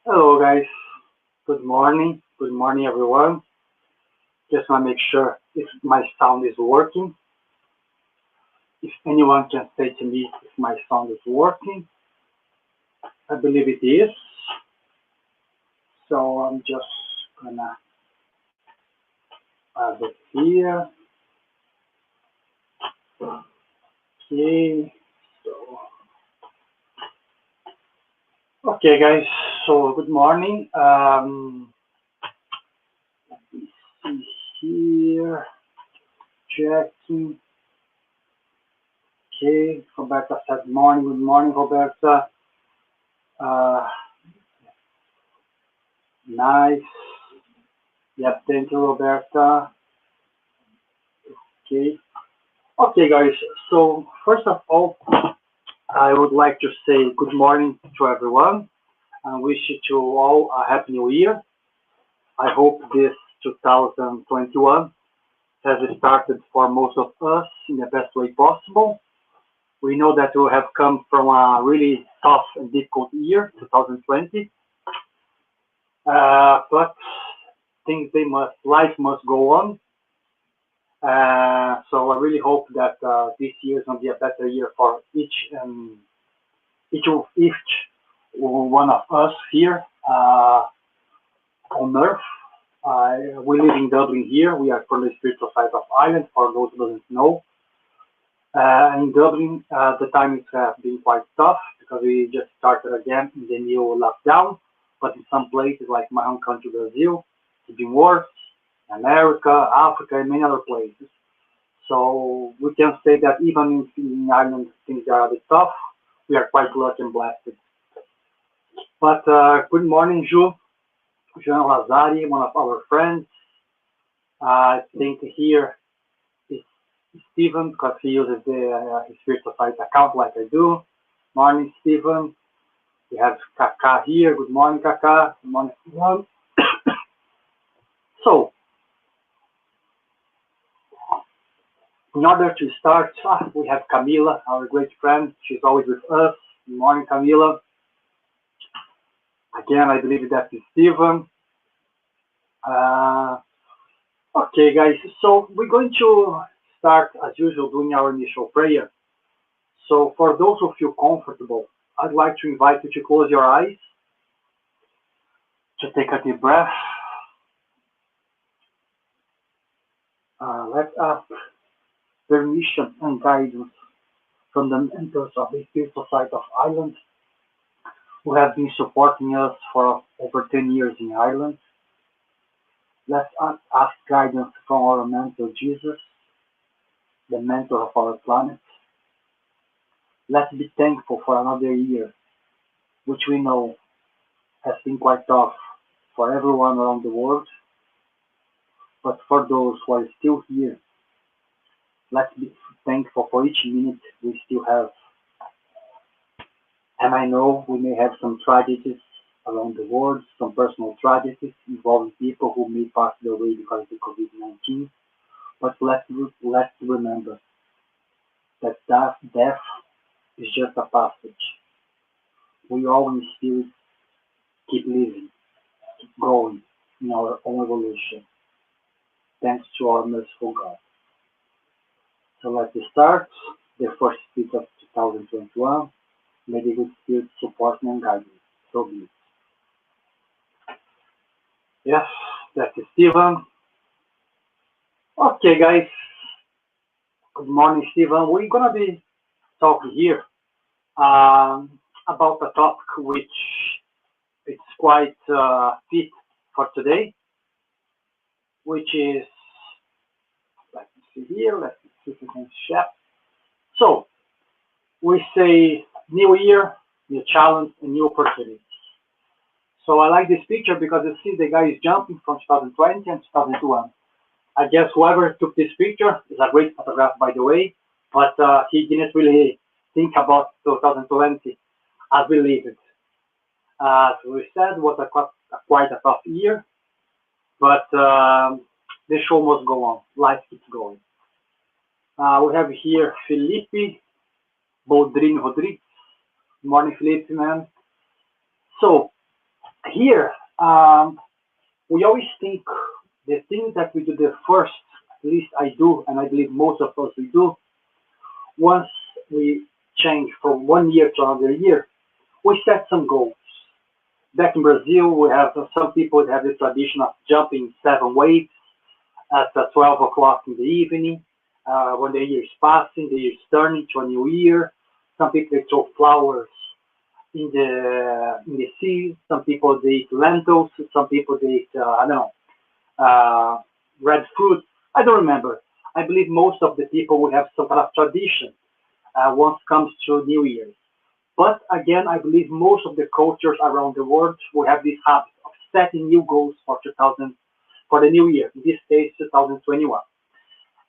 Hello guys, good morning. Good morning everyone. Just want to make sure if my sound is working. If anyone can say to me if my sound is working. I believe it is. So I'm just gonna add it here. Okay. So okay guys, so good morning. Let me see here. Checking. Okay, Roberta said morning. Good morning, Roberta. Uh, nice. Yep, thank you, Roberta. Okay. Okay, guys. So first of all, I would like to say good morning to everyone and wish you to all a happy new year. I hope this 2021 has started for most of us in the best way possible. We know that we have come from a really tough and difficult year, 2020, but things life must go on. So I really hope that this year is going to be a better year for each one of us here on Earth. We live in Dublin here. We are from the spiritual side of Ireland, for those who doesn't know. In Dublin, the times have been quite tough because we just started again in the new lockdown. But in some places, like my home country, Brazil, it's been worse. America, Africa, and many other places. So we can say that even in Ireland things are a bit tough, we are quite lucky and blessed. But good morning, Jean Lazari, one of our friends. I think here is Stephen because he uses his virtual site account like I do. Morning, Stephen. We have Kaka here. Good morning, Kaka. Good morning, Stephen. So, in order to start, we have Camila, our great friend. She's always with us. Good morning, Camila. Again, I believe that is Stephen. Uh, okay, guys. So we're going to start as usual doing our initial prayer. So for those who feel comfortable, I'd like to invite you to close your eyes, to take a deep breath. Let us permission and guidance from the mentors of the Spiritual Society of Ireland, who have been supporting us for over 10 years in Ireland. Let us ask guidance from our mentor Jesus, the mentor of our planet. Let's be thankful for another year, which we know has been quite tough for everyone around the world, but for those who are still here, let's be thankful for each minute we still have. And I know we may have some tragedies around the world, some personal tragedies involving people who may pass away because of COVID-19, but let's remember that death is just a passage. We all in spirit keep living, keep going in our own evolution, thanks to our merciful God. So let's start the first speech of 2021. May the good spirit support me and guide me. So be it. Yes, that is Stephen. Okay, guys. Good morning, Stephen. We're gonna be talking here about a topic which it's quite fit for today, which is, let me see here, let's see if we can share. So, we say new year, new challenge, and new opportunity. So I like this picture because you see the guy is jumping from 2020 and 2021. I guess whoever took this picture is a great photograph, by the way, but he didn't really think about 2020 as we live it. As we said, was quite a tough year, but the show must go on. Life keeps going. We have here Felipe Boldrin Rodrigues. Good morning, Felipe, man. So, Here, we always think the things that we do the first, at least I do, and I believe most of us we do, once we change from one year to another year, we set some goals. Back in Brazil, we have some people that have the tradition of jumping 7 waves at 12 o'clock in the evening. When the year is passing, the year is turning to a new year. Some people they throw flowers in the sea. Some people they eat lentils. Some people they eat I don't know red fruit. I don't remember. I believe most of the people will have some kind of tradition once it comes to New Year. But again, I believe most of the cultures around the world will have this habit of setting new goals for 2000 for the new year. In this case, 2021.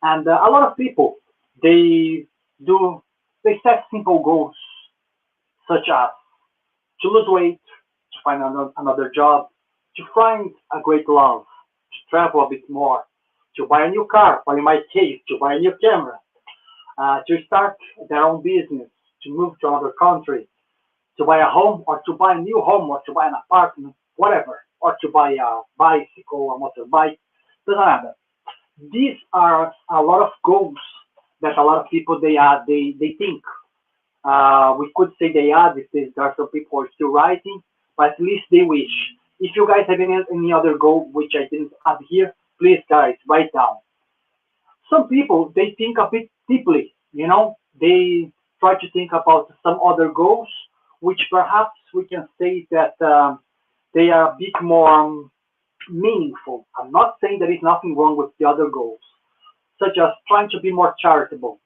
And a lot of people they do they set simple goals such as to lose weight, to find another job, to find a great love, to travel a bit more, to buy a new car, or in my case, to buy a new camera, to start their own business, to move to another country, to buy a home, or to buy a new home, or to buy an apartment, whatever, or to buy a bicycle, a motorbike, doesn't matter. These are a lot of goals that a lot of people they think we could say they are because there are some people who are still writing, but at least they wish. If you guys have any other goal which I didn't add here, please guys write down. Some people they think a bit deeply, they try to think about some other goals, which perhaps we can say that they are a bit more meaningful. I'm not saying there is nothing wrong with the other goals, such as trying to be more charitable,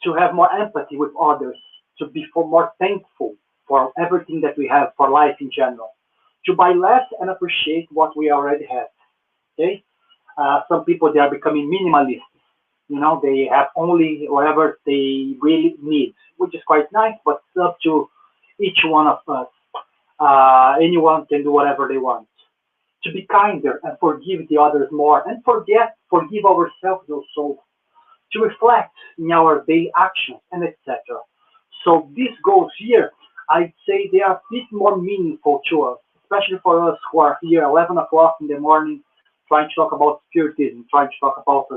to have more empathy with others, to be more thankful for everything that we have for life in general, to buy less and appreciate what we already have. Okay, some people they are becoming minimalists. They have only whatever they really need, which is quite nice, but it's up to each one of us. Anyone can do whatever they want. To be kinder and forgive the others more, and forgive ourselves also, to reflect in our daily actions, and etc. So these goals here, I'd say they are a bit more meaningful to us, especially for us who are here 11 o'clock in the morning trying to talk about spiritism, trying to talk about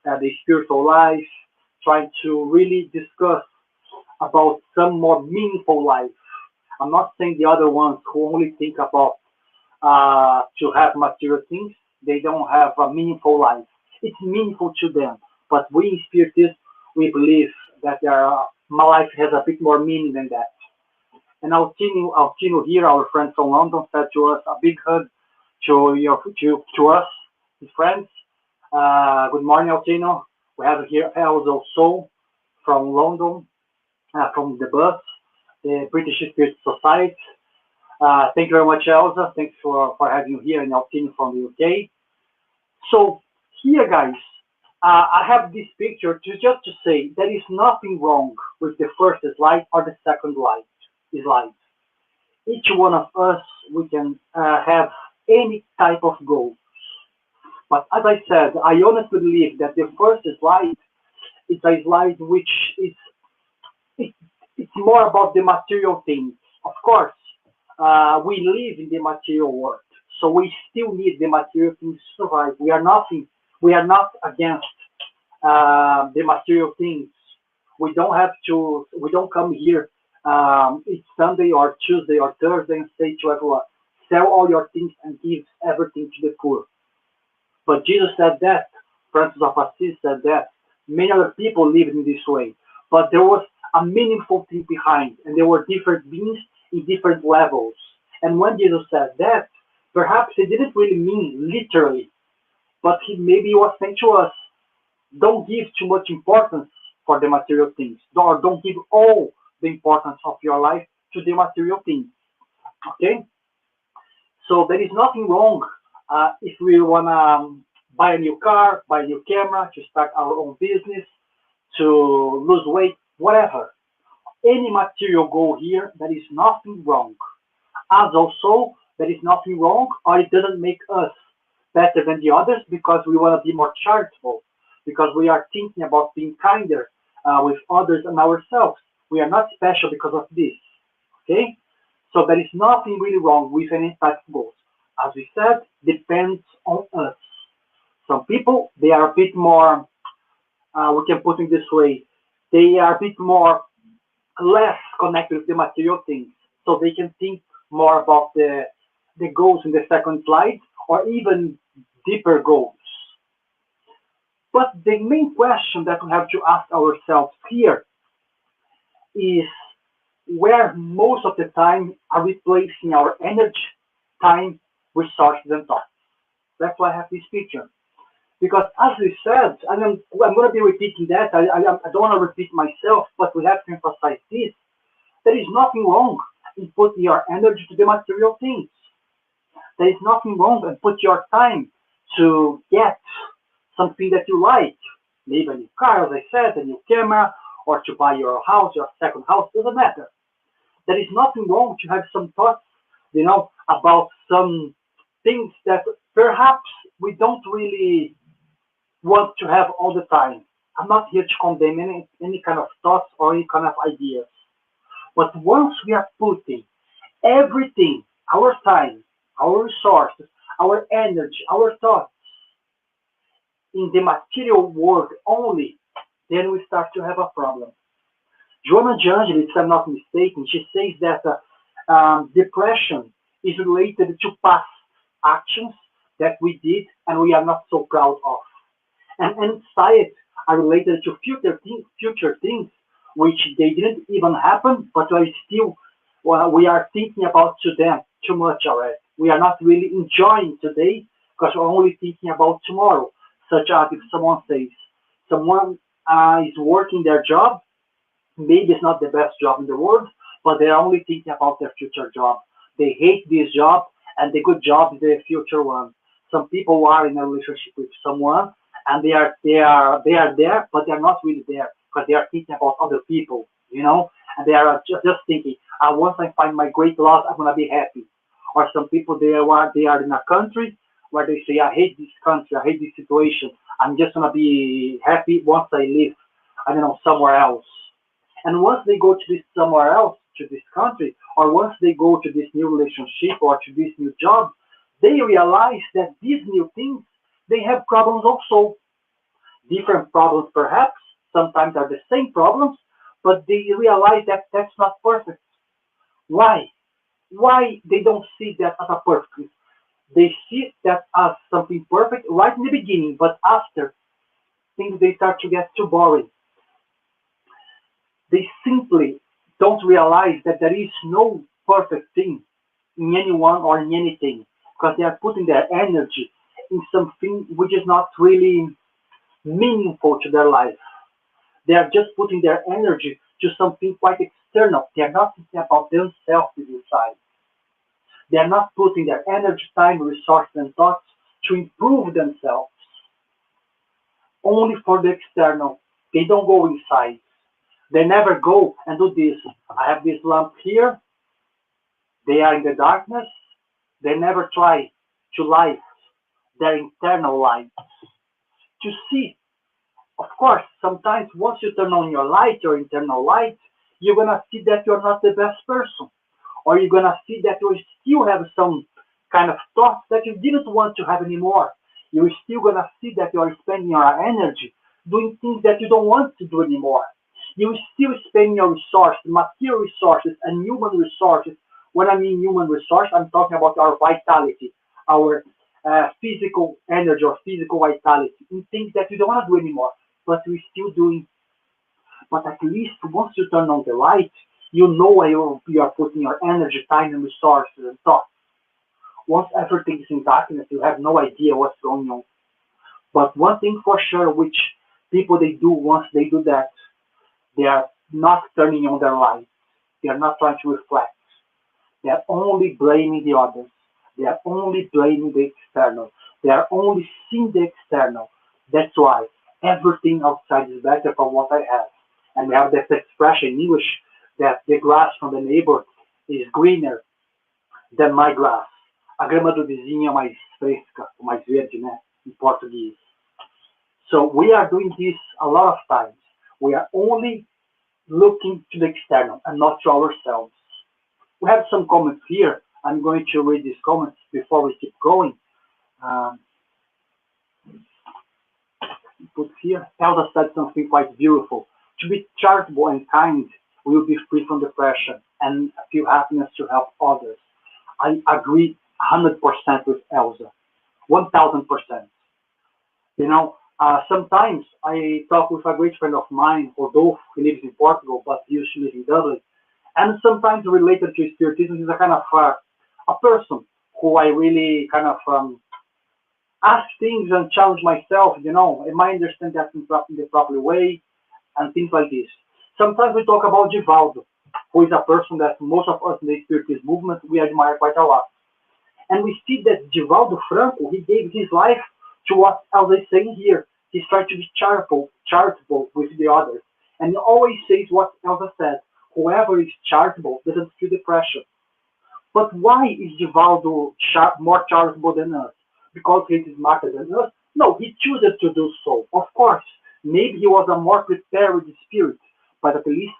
the spiritual life, trying to really discuss about some more meaningful life. I'm not saying the other ones who only think about to have material things, they don't have a meaningful life. It's meaningful to them, but we in Spiritism, we believe that my life has a bit more meaning than that. And Altino here, our friend from London, said to us a big hug to us, his friends. Good morning, Altino. We have here Elzo Soul from London, from the bus, the British Spirit Society. Thank you very much, Elsa. Thanks for having you here and Altino from the UK. So here, guys, I have this picture just to say there is nothing wrong with the first slide or the second slide. Each one of us, we can have any type of goal. But as I said, I honestly believe that the first slide is a slide which is it, it's more about the material things. Of course, we live in the material world, so we still need the material things to survive. We are not against the material things. We don't come here each Sunday or Tuesday or Thursday and say to everyone, sell all your things and give everything to the poor. But Jesus said that, Francis of Assisi said that, many other people lived in this way. But there was a meaningful thing behind, and there were different beings in different levels. And when Jesus said that, perhaps he didn't really mean literally, but he maybe was saying to us, don't give too much importance for the material things, or don't give all the importance of your life to the material things. Okay? So there is nothing wrong if we want to buy a new car, buy a new camera, to start our own business, to lose weight, whatever. Any material goal here, there is nothing wrong. As also, there is nothing wrong, or it doesn't make us better than the others because we want to be more charitable, because we are thinking about being kinder with others and ourselves. We are not special because of this. Okay? So there is nothing really wrong with any type of goals. As we said, depends on us. Some people, they are a bit more, we can put it this way, they are a bit more less connected with the material things. So they can think more about the goals in the second slide or even deeper goals. But the main question that we have to ask ourselves here is where most of the time are we placing our energy, time, resources, and thoughts. That's why I have this picture. Because as we said, and I'm going to be repeating that, I don't want to repeat myself, but we have to emphasize this. There is nothing wrong in putting your energy to the material things. There is nothing wrong in put your time to get something that you like. Maybe a new car, as I said, a new camera, or to buy your house, your second house, doesn't matter. There is nothing wrong to have some thoughts, about some things that perhaps we don't really want to have all the time. I'm not here to condemn any kind of thoughts or any kind of ideas. But once we are putting everything, our time, our resources, our energy, our thoughts in the material world only, then we start to have a problem. Joanna Jangeli, if I'm not mistaken, she says that depression is related to past actions that we did and we are not so proud of. And anxiety are related to future things which they didn't even happen, but we still we are thinking about to them too much already. We are not really enjoying today because we're only thinking about tomorrow. Such as if someone says someone is working their job, maybe it's not the best job in the world, but they're only thinking about their future job. They hate this job, and the good job is the future one. Some people are in a relationship with someone, and they are there, but they're not really there because they are thinking about other people, and they are just thinking, once I find my great love, I'm gonna be happy. Or some people they are in a country where they say, I hate this country, I hate this situation. I'm just gonna be happy once I live, I don't know, somewhere else. And once they go to this somewhere else, to this country, or once they go to this new relationship or to this new job, they realize that these new things, they have problems also. Different problems perhaps, sometimes are the same problems, but they realize that that's not perfect. Why? Why they don't see that as a perfect? They see that as something perfect right in the beginning, but after things they start to get too boring. They simply don't realize that there is no perfect thing in anyone or in anything because they are putting their energy in something which is not really meaningful to their life. They are just putting their energy to something quite external. They are not thinking about themselves inside. They are not putting their energy, time, resources, and thoughts to improve themselves only for the external. They don't go inside. They never go and do this. I have this lamp here. They are in the darkness. They never try to light their internal light to see. Of course, sometimes once you turn on your light, your internal light, you're gonna see that you're not the best person, or you're gonna see that you still have some kind of thoughts that you didn't want to have anymore. You're still gonna see that you're spending your energy doing things that you don't want to do anymore. You still spend your resources, material resources, and human resources. When I mean human resource, I'm talking about our vitality, our physical energy or physical vitality in things that you don't want to do anymore, but we're still doing. But at least once you turn on the light, you know where you are putting your energy, time, and resources and thoughts. Once everything is in darkness, you have no idea what's going on. But one thing for sure, which people they do once they do that, they are not turning on their light. They are not trying to reflect. They are only blaming the others. They are only blaming the external. They are only seeing the external. That's why everything outside is better from what I have. And we have that expression in English that the grass from the neighbor is greener than my grass. A grama do vizinho é mais fresca, mais verde, né? In português. So we are doing this a lot of times. We are only looking to the external and not to ourselves. We have some comments here. I'm going to read these comments before we keep going. Um, Put here, Elsa said something quite beautiful. To be charitable and kind, we will be free from depression and feel happiness to help others. I agree 100% with Elsa. 1000%. You know, sometimes I talk with a great friend of mine, Rodolfo, who lives in Portugal, but he used to live in Dublin. And sometimes related to spiritism, he's a kind of a person who I really kind of ask things and challenge myself, am I understand that in the proper way and things like this. Sometimes we talk about Givaldo, who is a person that most of us in the spiritist movement, we admire quite a lot. And we see that Givaldo Franco, he gave his life to what Elsa is saying here. He's trying to be charitable with the others. And he always says what Elsa said, whoever is charitable doesn't feel depression. But why is Givaldo more charitable than us? Because he is smarter than us? No, he chooses to do so. Of course, maybe he was a more prepared spirit, but at least,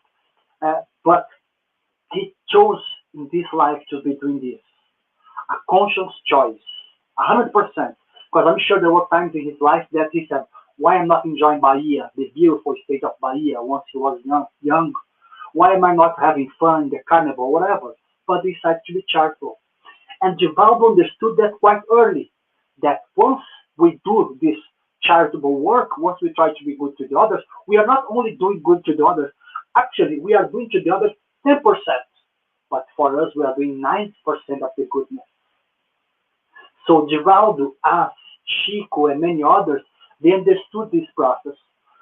but he chose in this life to be doing this. A conscious choice, 100%. Because I'm sure there were times in his life that he said, why am I not enjoying Bahia, the beautiful state of Bahia, once he was young? Why am I not having fun in the carnival, whatever? But he decided to be charitable. And Givaldo understood that quite early, that once we do this charitable work, once we try to be good to the others, we are not only doing good to the others, actually we are doing to the others 10%. But for us, we are doing 90% of the goodness. So Givaldo, us, Chico, and many others, they understood this process.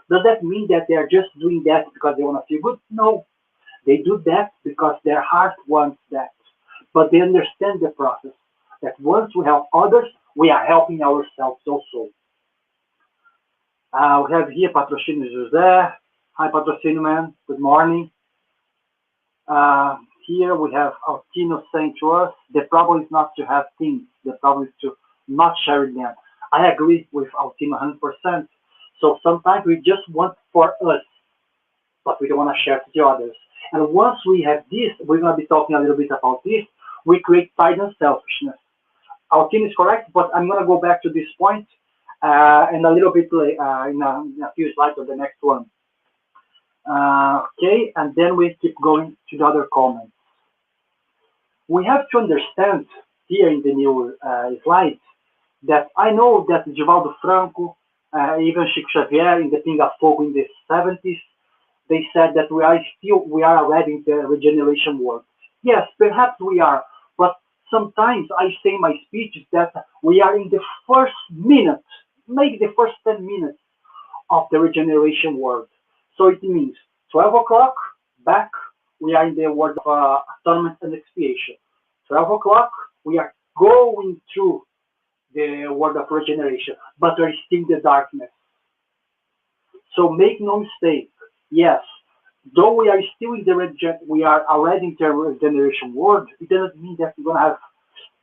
Does that mean that they are just doing that because they want to feel good? No. They do that because their heart wants that. But they understand the process. That once we help others, we are helping ourselves also. We have here Patrocínio José. Hi, Patrocínio, man. Good morning. Here we have Altino saying to us, the problem is not to have things. The problem is to not share them. I agree with Altino 100%. So sometimes we just want for us, but we don't want to share to the others. And once we have this, we're going to be talking a little bit about this, we create pride and selfishness. Our team is correct, but I'm going to go back to this point and a little bit in a few slides of the next one. Okay, and then we keep going to the other comments. We have to understand here in the new slides that I know that Givaldo Franco, even Chico Xavier in the Pinga Fogo in the 70s, they said that we are already in the regeneration world. Yes, perhaps we are, but sometimes I say in my speeches that we are in the first minute, maybe the first 10 minutes of the regeneration world. So it means 12 o'clock back, we are in the world of atonement and expiation. 12 o'clock, we are going through the world of regeneration, but we are still in the darkness. So make no mistake, yes, though we are still in we are already in the regeneration world, it doesn't mean that we're going to have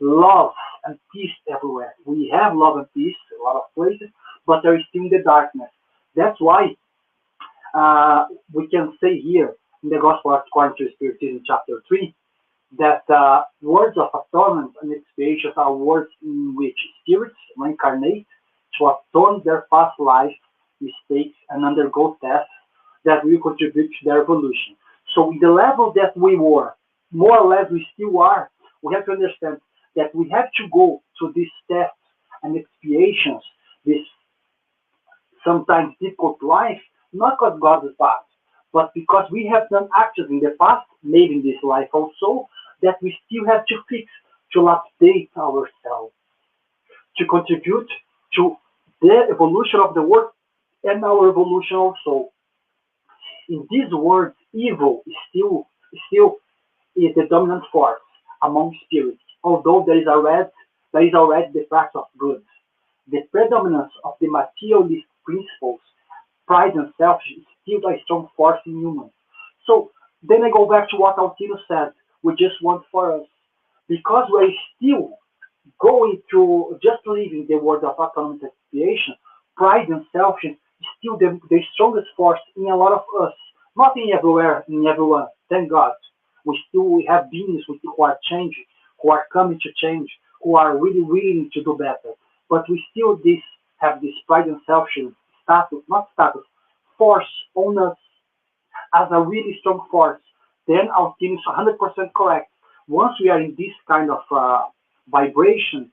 love and peace everywhere. We have love and peace in a lot of places, but there is still in the darkness. That's why we can say here in the Gospel according to Spiritism, chapter 3, that words of atonement and expiation are words in which spirits reincarnate to atone their past life mistakes and undergo tests that will contribute to their evolution. So in the level that we were, more or less we still are, we have to understand that we have to go through these tests and expiations, this sometimes difficult life, not because God is bad, but because we have done actions in the past, maybe in this life also, that we still have to fix, to update ourselves, to contribute to the evolution of the world and our evolution also. In these words, evil is still is the dominant force among spirits, although there is already the practice of good. The predominance of the materialist principles, pride and selfishness, is still a strong force in humans. So then I go back to what Altino said. We just want for us, because we're still going through just living the world of atonement and expiation. Pride and selfishness is still the strongest force in a lot of us, not in everywhere, in everyone. Thank God. We have beings who are changing, who are coming to change, who are really willing to do better. But we still have this pride and selfishness status, not status, force on us as a really strong force. Then our team is 100% correct. Once we are in this kind of vibration,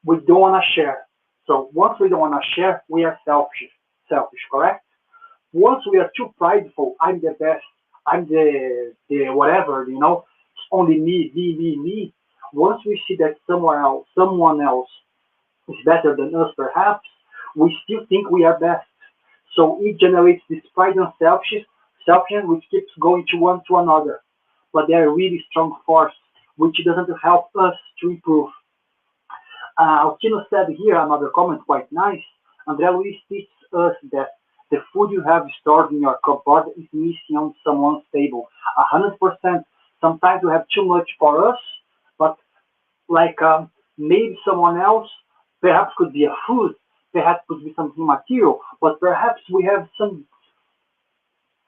we don't want to share. So once we don't want to share, we are selfish, correct? Once we are too prideful, I'm the best, I'm the whatever, it's only me. Once we see that someone else is better than us, perhaps, we still think we are best. So it generates this pride and selfishness, which keeps going to one to another. But they are a really strong force, which doesn't help us to improve. Altino said here, another comment quite nice. André Luiz teaches us that the food you have stored in your cupboard is missing on someone's table. 100%. Sometimes we have too much for us, but like maybe someone else, perhaps could be a food, perhaps could be something material, but perhaps we have some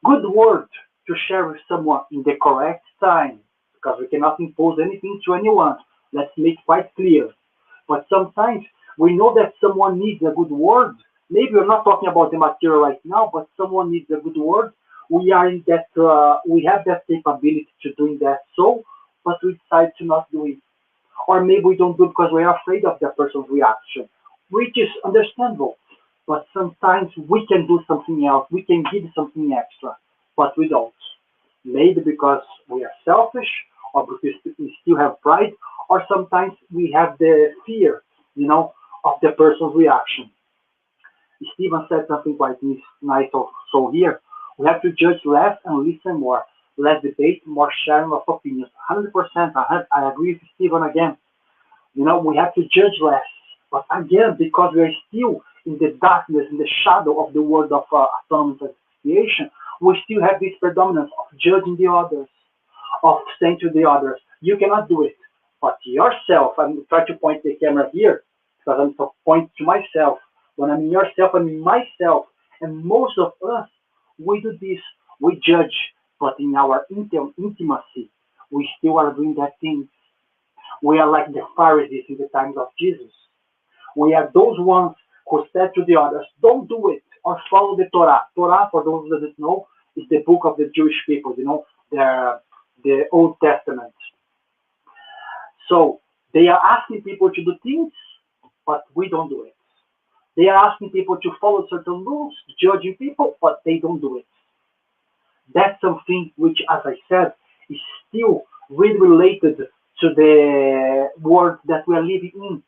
good word to share with someone in the correct time, because we cannot impose anything to anyone. Let's make quite clear. But sometimes we know that someone needs a good word. Maybe we're not talking about the material right now, but someone needs a good word. We are in that. We have that capability to doing that. So, but we decide to not do it, or maybe we don't do it because we are afraid of that person's reaction, which is understandable. But sometimes we can do something else. We can give something extra, but we don't. Maybe because we are selfish, or because we still have pride, or sometimes we have the fear, of the person's reaction. Stephen said something quite nice also here. We have to judge less and listen more. Less debate, more sharing of opinions. 100%. I agree with Stephen again. We have to judge less. But again, because we are still in the darkness, in the shadow of the world of autonomous association, we still have this predominance of judging the others, of saying to the others, you cannot do it. But yourself, I'm trying to point the camera here, because I'm to point to myself. When I'm in yourself, I'm in myself. And most of us, we do this. We judge. But in our intimacy, we still are doing that thing. We are like the Pharisees in the times of Jesus. We are those ones who said to the others, don't do it, or follow the Torah. Torah, for those who don't know, is the book of the Jewish people, the Old Testament. So they are asking people to do things, but we don't do it. They are asking people to follow certain rules, judging people, but they don't do it. That's something which, as I said, is still really related to the world that we are living in.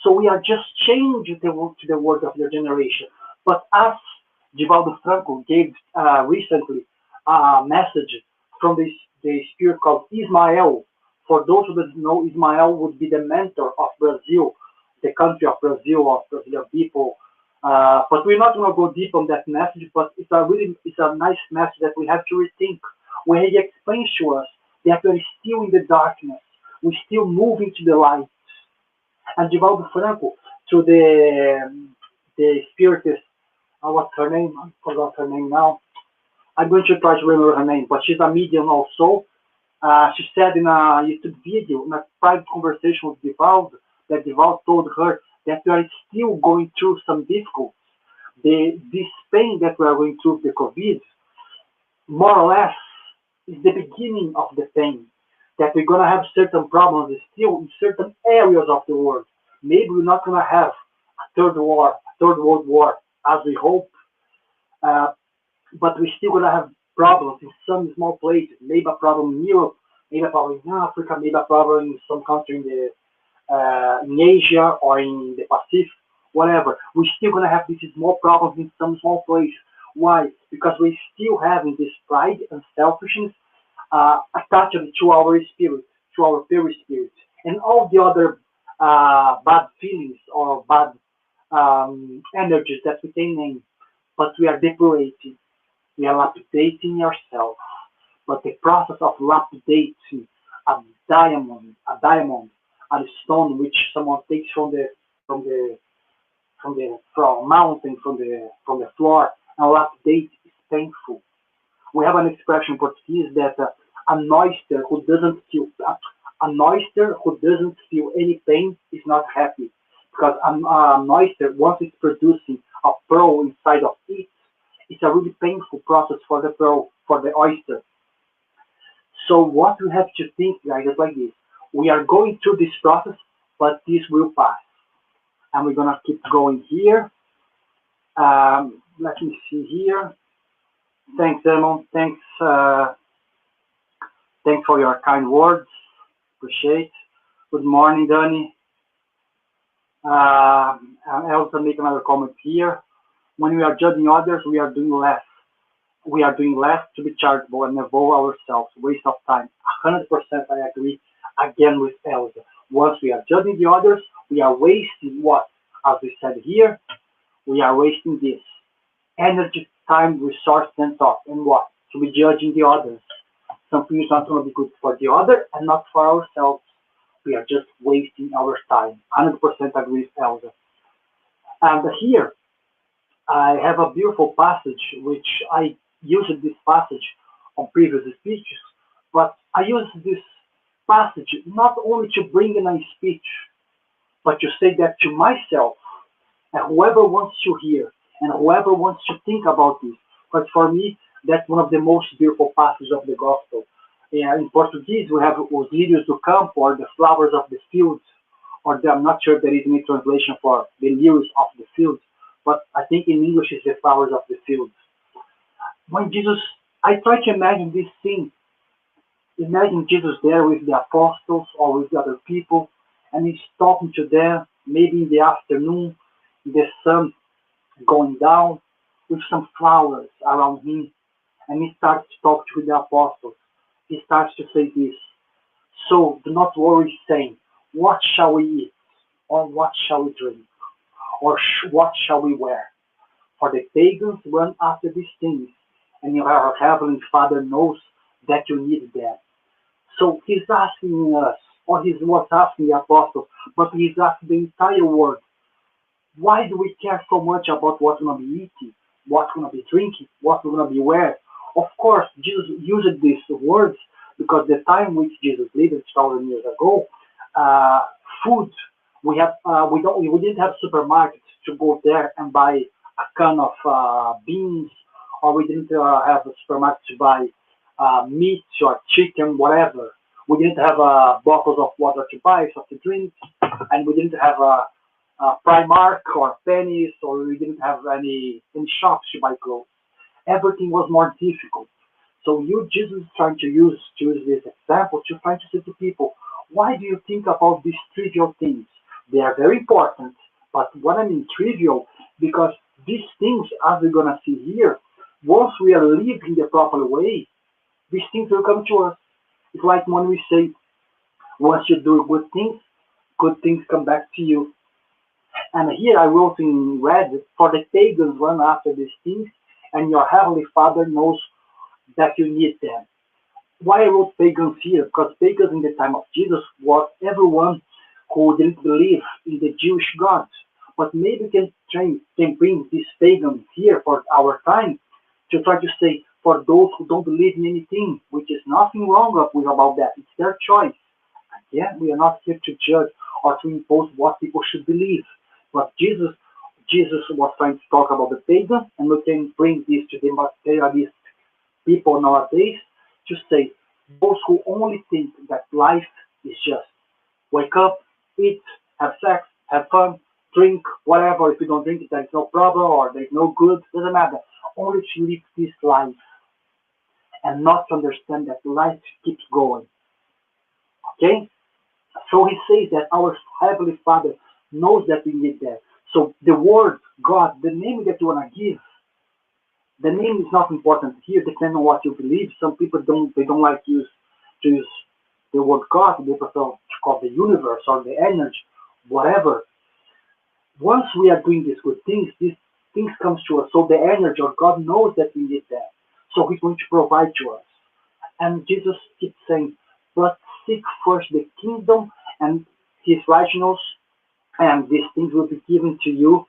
So we are just changing to the world of their generation. But as Divaldo Franco gave recently a message from the spirit called Ismael. For those who don't know, Ismael would be the mentor of Brazil, the country of Brazil, of Brazilian people. But we're not going to go deep on that message, but it's a nice message that we have to rethink, where he explains to us that we're still in the darkness, we're still moving to the light. And Divaldo Franco, to the spiritist, what's her name? I forgot her name now. I'm going to try to remember her name, but she's a medium also. She said in a YouTube video, in a private conversation with Divaldo, that Divaldo told her that we are still going through some difficulties. This pain that we are going through with the COVID, more or less, is the beginning of the pain. That we're going to have certain problems still in certain areas of the world. Maybe we're not going to have a third world war, as we hope, but we're still going to have problems in some small places. Maybe a problem in Europe, maybe a problem in Africa, maybe a problem in some country in Asia or in the Pacific, whatever. We're still going to have these small problems in some small places. Why? Because we're still having this pride and selfishness attached to our spirit, to our pure spirit, and all the other bad feelings or bad energies that we can name. But we are depurating, we are lapidating ourselves. But the process of lapidating a a stone which someone takes from the from a mountain, from the floor, and lapidate is painful. We have an expression in Portuguese that an oyster who doesn't feel an oyster who doesn't feel any pain is not happy, because an oyster, once it's producing a pearl inside of it, it's a really painful process for the pearl, for the oyster. So what we have to think, guys, is like this: we are going through this process, but this will pass, and we're gonna keep going here. Let me see here. Thanks, Emon. Thanks for your kind words. Appreciate. Good morning, Danny. I also make another comment here. When we are judging others, we are doing less. We are doing less to be charitable and evolve ourselves. Waste of time. 100% I agree again with Elsa. Once we are judging the others, we are wasting what? As we said here, we are wasting this energy, time, resource, and thought. And what? To be judging the others. Something is not going to be good for the other and not for ourselves. We are just wasting our time. 100% agree with Elsa. And here, I have a beautiful passage, which I used this passage on previous speeches, but I use this passage not only to bring in a speech, but to say that to myself, and whoever wants to hear, and whoever wants to think about this. But for me, that's one of the most beautiful passages of the gospel. In Portuguese, we have os lírios do campo, or the flowers of the fields, or I'm not sure if there is any translation for the lilies of the fields, but I think in English it's the flowers of the fields. When Jesus, I try to imagine this scene. Imagine Jesus there with the apostles or with the other people, and he's talking to them, maybe in the afternoon, the sun going down, with some flowers around him, and he starts to talk to the apostles. He starts to say this: so do not worry, saying, what shall we eat? Or what shall we drink? Or what shall we wear? For the pagans run after these things, and your heavenly Father knows that you need them. So he's asking us, or he was asking the apostles, but he's asking the entire world, why do we care so much about what we're going to be eating, what we're going to be drinking, what we're going to be wearing? Of course, Jesus used these words because the time which Jesus lived 2,000 years ago, food, we didn't have supermarkets to go there and buy a can of beans, or we didn't have a supermarket to buy meat or chicken, whatever. We didn't have bottles of water to buy, so to drink, and we didn't have Primark or Pennies, or we didn't have any shops to buy clothes. Everything was more difficult. So Jesus is trying to use this example to try to say to people, why do you think about these trivial things? They are very important, but what I mean trivial, because these things, as we're gonna see here, once we are living the proper way, these things will come to us. It's like when we say, once you do good things come back to you. And here I wrote in red, for the pagans run after these things, and your heavenly Father knows that you need them. Why I wrote pagans here? Because pagans in the time of Jesus was everyone who didn't believe in the Jewish gods. But maybe we can bring this pagan here for our time to try to say, for those who don't believe in anything, which is nothing wrong with about that. It's their choice. Yeah, we are not here to judge or to impose what people should believe. But Jesus was trying to talk about the pagan, and we can bring this to the materialist people nowadays to say, those who only think that life is just wake up, eat, have sex, have fun, drink, whatever. If you don't drink it, there's no problem, or there's no good, doesn't matter. Only to live this life and not to understand that life keeps going. Okay? So he says that our Heavenly Father knows that we need that. So the word God, the name that you want to give, the name is not important here, depending on what you believe. Some people don't like to use the word God. They prefer to call the universe or the energy, whatever. Once we are doing these good things, these things come to us. So the energy or God knows that we need that. So he's going to provide to us. And Jesus keeps saying, but seek first the kingdom and his righteousness, and these things will be given to you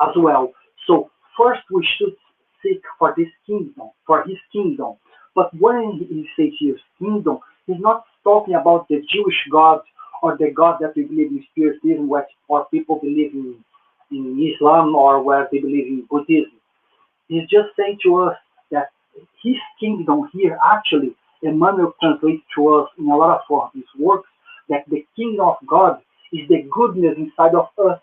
as well. So first we should seek for this kingdom, for his kingdom. But when he says his kingdom, he's not talking about the Jewish God or the God that we believe in Spiritism, or people believe in Islam, or where they believe in Buddhism. He's just saying to us that his kingdom here actually, Emmanuel translates to us in a lot of his works, that the kingdom of God is the goodness inside of us.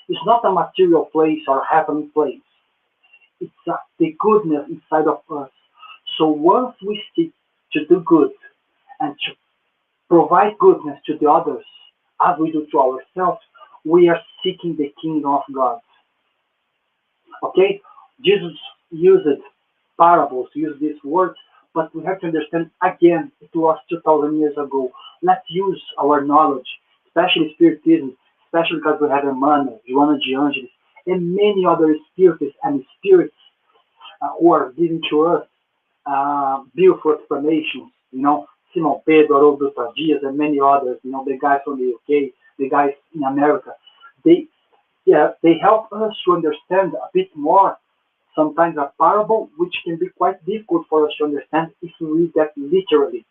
It's not a material place or heavenly place. It's the goodness inside of us. So once we seek to do good and to provide goodness to the others, as we do to ourselves, we are seeking the kingdom of God. Okay? Jesus used parables, used these words, but we have to understand again, it was 2,000 years ago. Let's use our knowledge, especially Spiritism, especially because we have Emmanuel, Joana de Angelis, and many other spirits and spirits who are giving to us beautiful explanations. Simon Pedro, Haroldo Dias, and many others. The guys from the UK, the guys in America. They, yeah, they help us to understand a bit more. Sometimes a parable, which can be quite difficult for us to understand if we read that literally.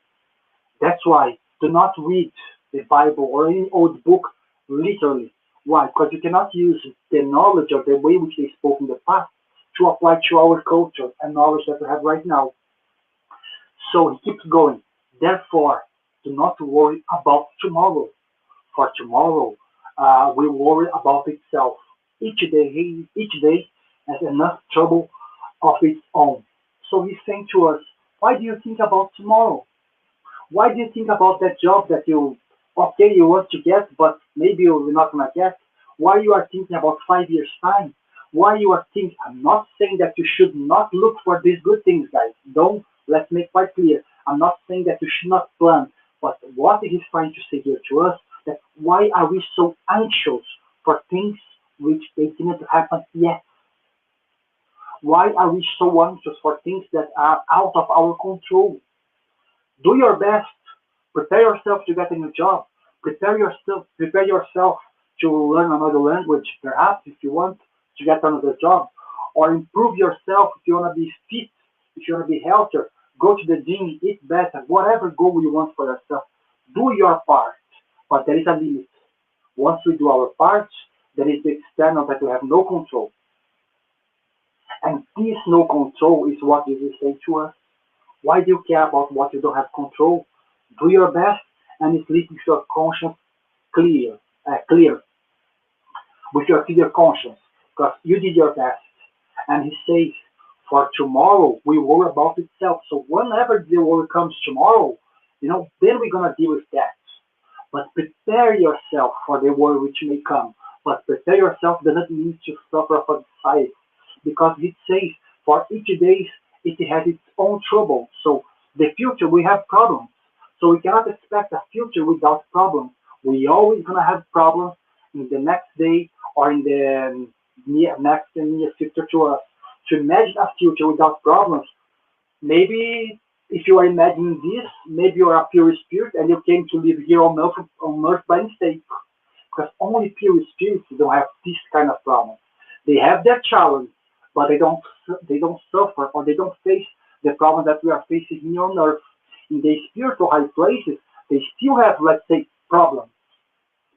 That's why do not read the Bible or any old book literally. Why? Because you cannot use the knowledge or the way which they spoke in the past to apply to our culture and knowledge that we have right now. So he keeps going. Therefore, do not worry about tomorrow, for tomorrow will worry about itself. Each day has enough trouble of its own. So he's saying to us, why do you think about tomorrow? Why do you think about that job that you want to get, but maybe you're not gonna get? Why you are thinking about 5 years time? Why you are thinking? I'm not saying that you should not look for these good things, guys. Don't. Let's make quite clear. I'm not saying that you should not plan, but what he's trying to say here to us, that why are we so anxious for things which they didn't happen yet? Why are we so anxious for things that are out of our control? Do your best. Prepare yourself to get a new job. Prepare yourself to learn another language, perhaps if you want to get another job, or improve yourself if you want to be fit, if you want to be healthier. Go to the gym, eat better, whatever goal you want for yourself. Do your part, but there is a limit. Once we do our part, there is the external that we have no control. And this no control is what Jesus said to us. Why do you care about what you don't have control? Do your best and sleep with your conscience clear, with your clear conscience, because you did your best. And he says, for tomorrow will worry about itself. So whenever the worry comes tomorrow, then we're gonna deal with that. But prepare yourself for the worry which may come. But prepare yourself doesn't mean to suffer for society, because it says for each day it has its own trouble. So the future we have problems. So we cannot expect a future without problems. We always gonna have problems in the next day or in the next and near future to us. To imagine a future without problems, maybe if you are imagining this, maybe you are a pure spirit and you came to live here on earth by mistake. Because only pure spirits don't have this kind of problem. They have their challenge, but they don't suffer or they don't face the problem that we are facing here on earth. In the spiritual high places, they still have, let's say, problems,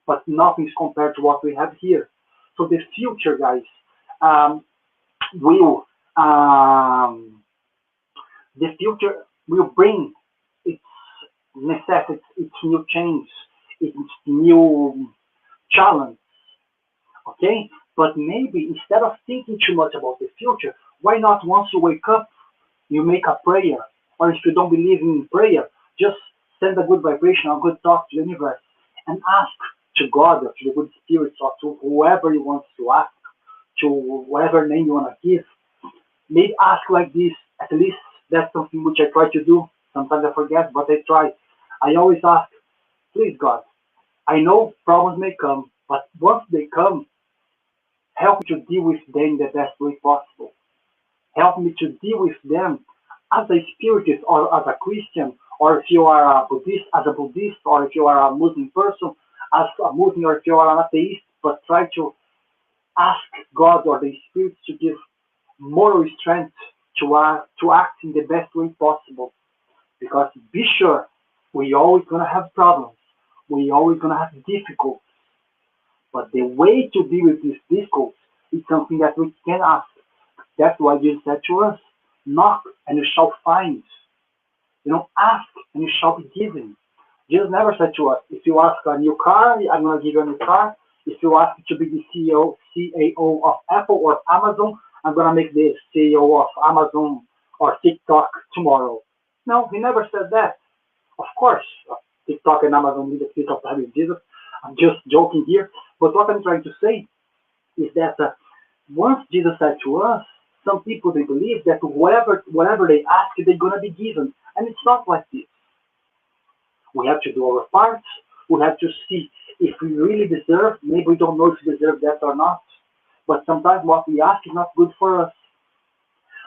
but nothing is compared to what we have here. So the future, guys, um, will um, the future will bring its necessities, its new change, its new challenge. Okay, but maybe instead of thinking too much about the future, why not once you wake up, you make a prayer, or if you don't believe in prayer, just send a good vibration, a good thought to the universe, and ask to God or to the good spirits or to whoever you want to ask, to whatever name you want to give. Maybe ask like this. At least that's something which I try to do. Sometimes I forget, but I try. I always ask, please God, I know problems may come, but once they come, help me to deal with them the best way possible. Help me to deal with them as a spiritist or as a Christian, or if you are a Buddhist, as a Buddhist, or if you are a Muslim person, as a Muslim, or if you are an atheist, but try to ask God or the spirits to give moral strength to act in the best way possible. Because be sure, we always gonna have problems. We always gonna have difficulties. But the way to deal with these difficulties is something that we can ask. That's why Jesus said to us, knock and you shall find. Ask and you shall be given. Jesus never said to us, if you ask a new car, I'm going to give you a new car. If you ask to be the CAO of Apple or Amazon, I'm going to make the CEO of Amazon or TikTok tomorrow. No, he never said that. Of course, TikTok and Amazon need a piece of time with Jesus. I'm just joking here. But what I'm trying to say is that once Jesus said to us, some people, they believe that whatever they ask, they're going to be given. And it's not like this. We have to do our part. We have to see if we really deserve. Maybe we don't know if we deserve that or not. But sometimes what we ask is not good for us.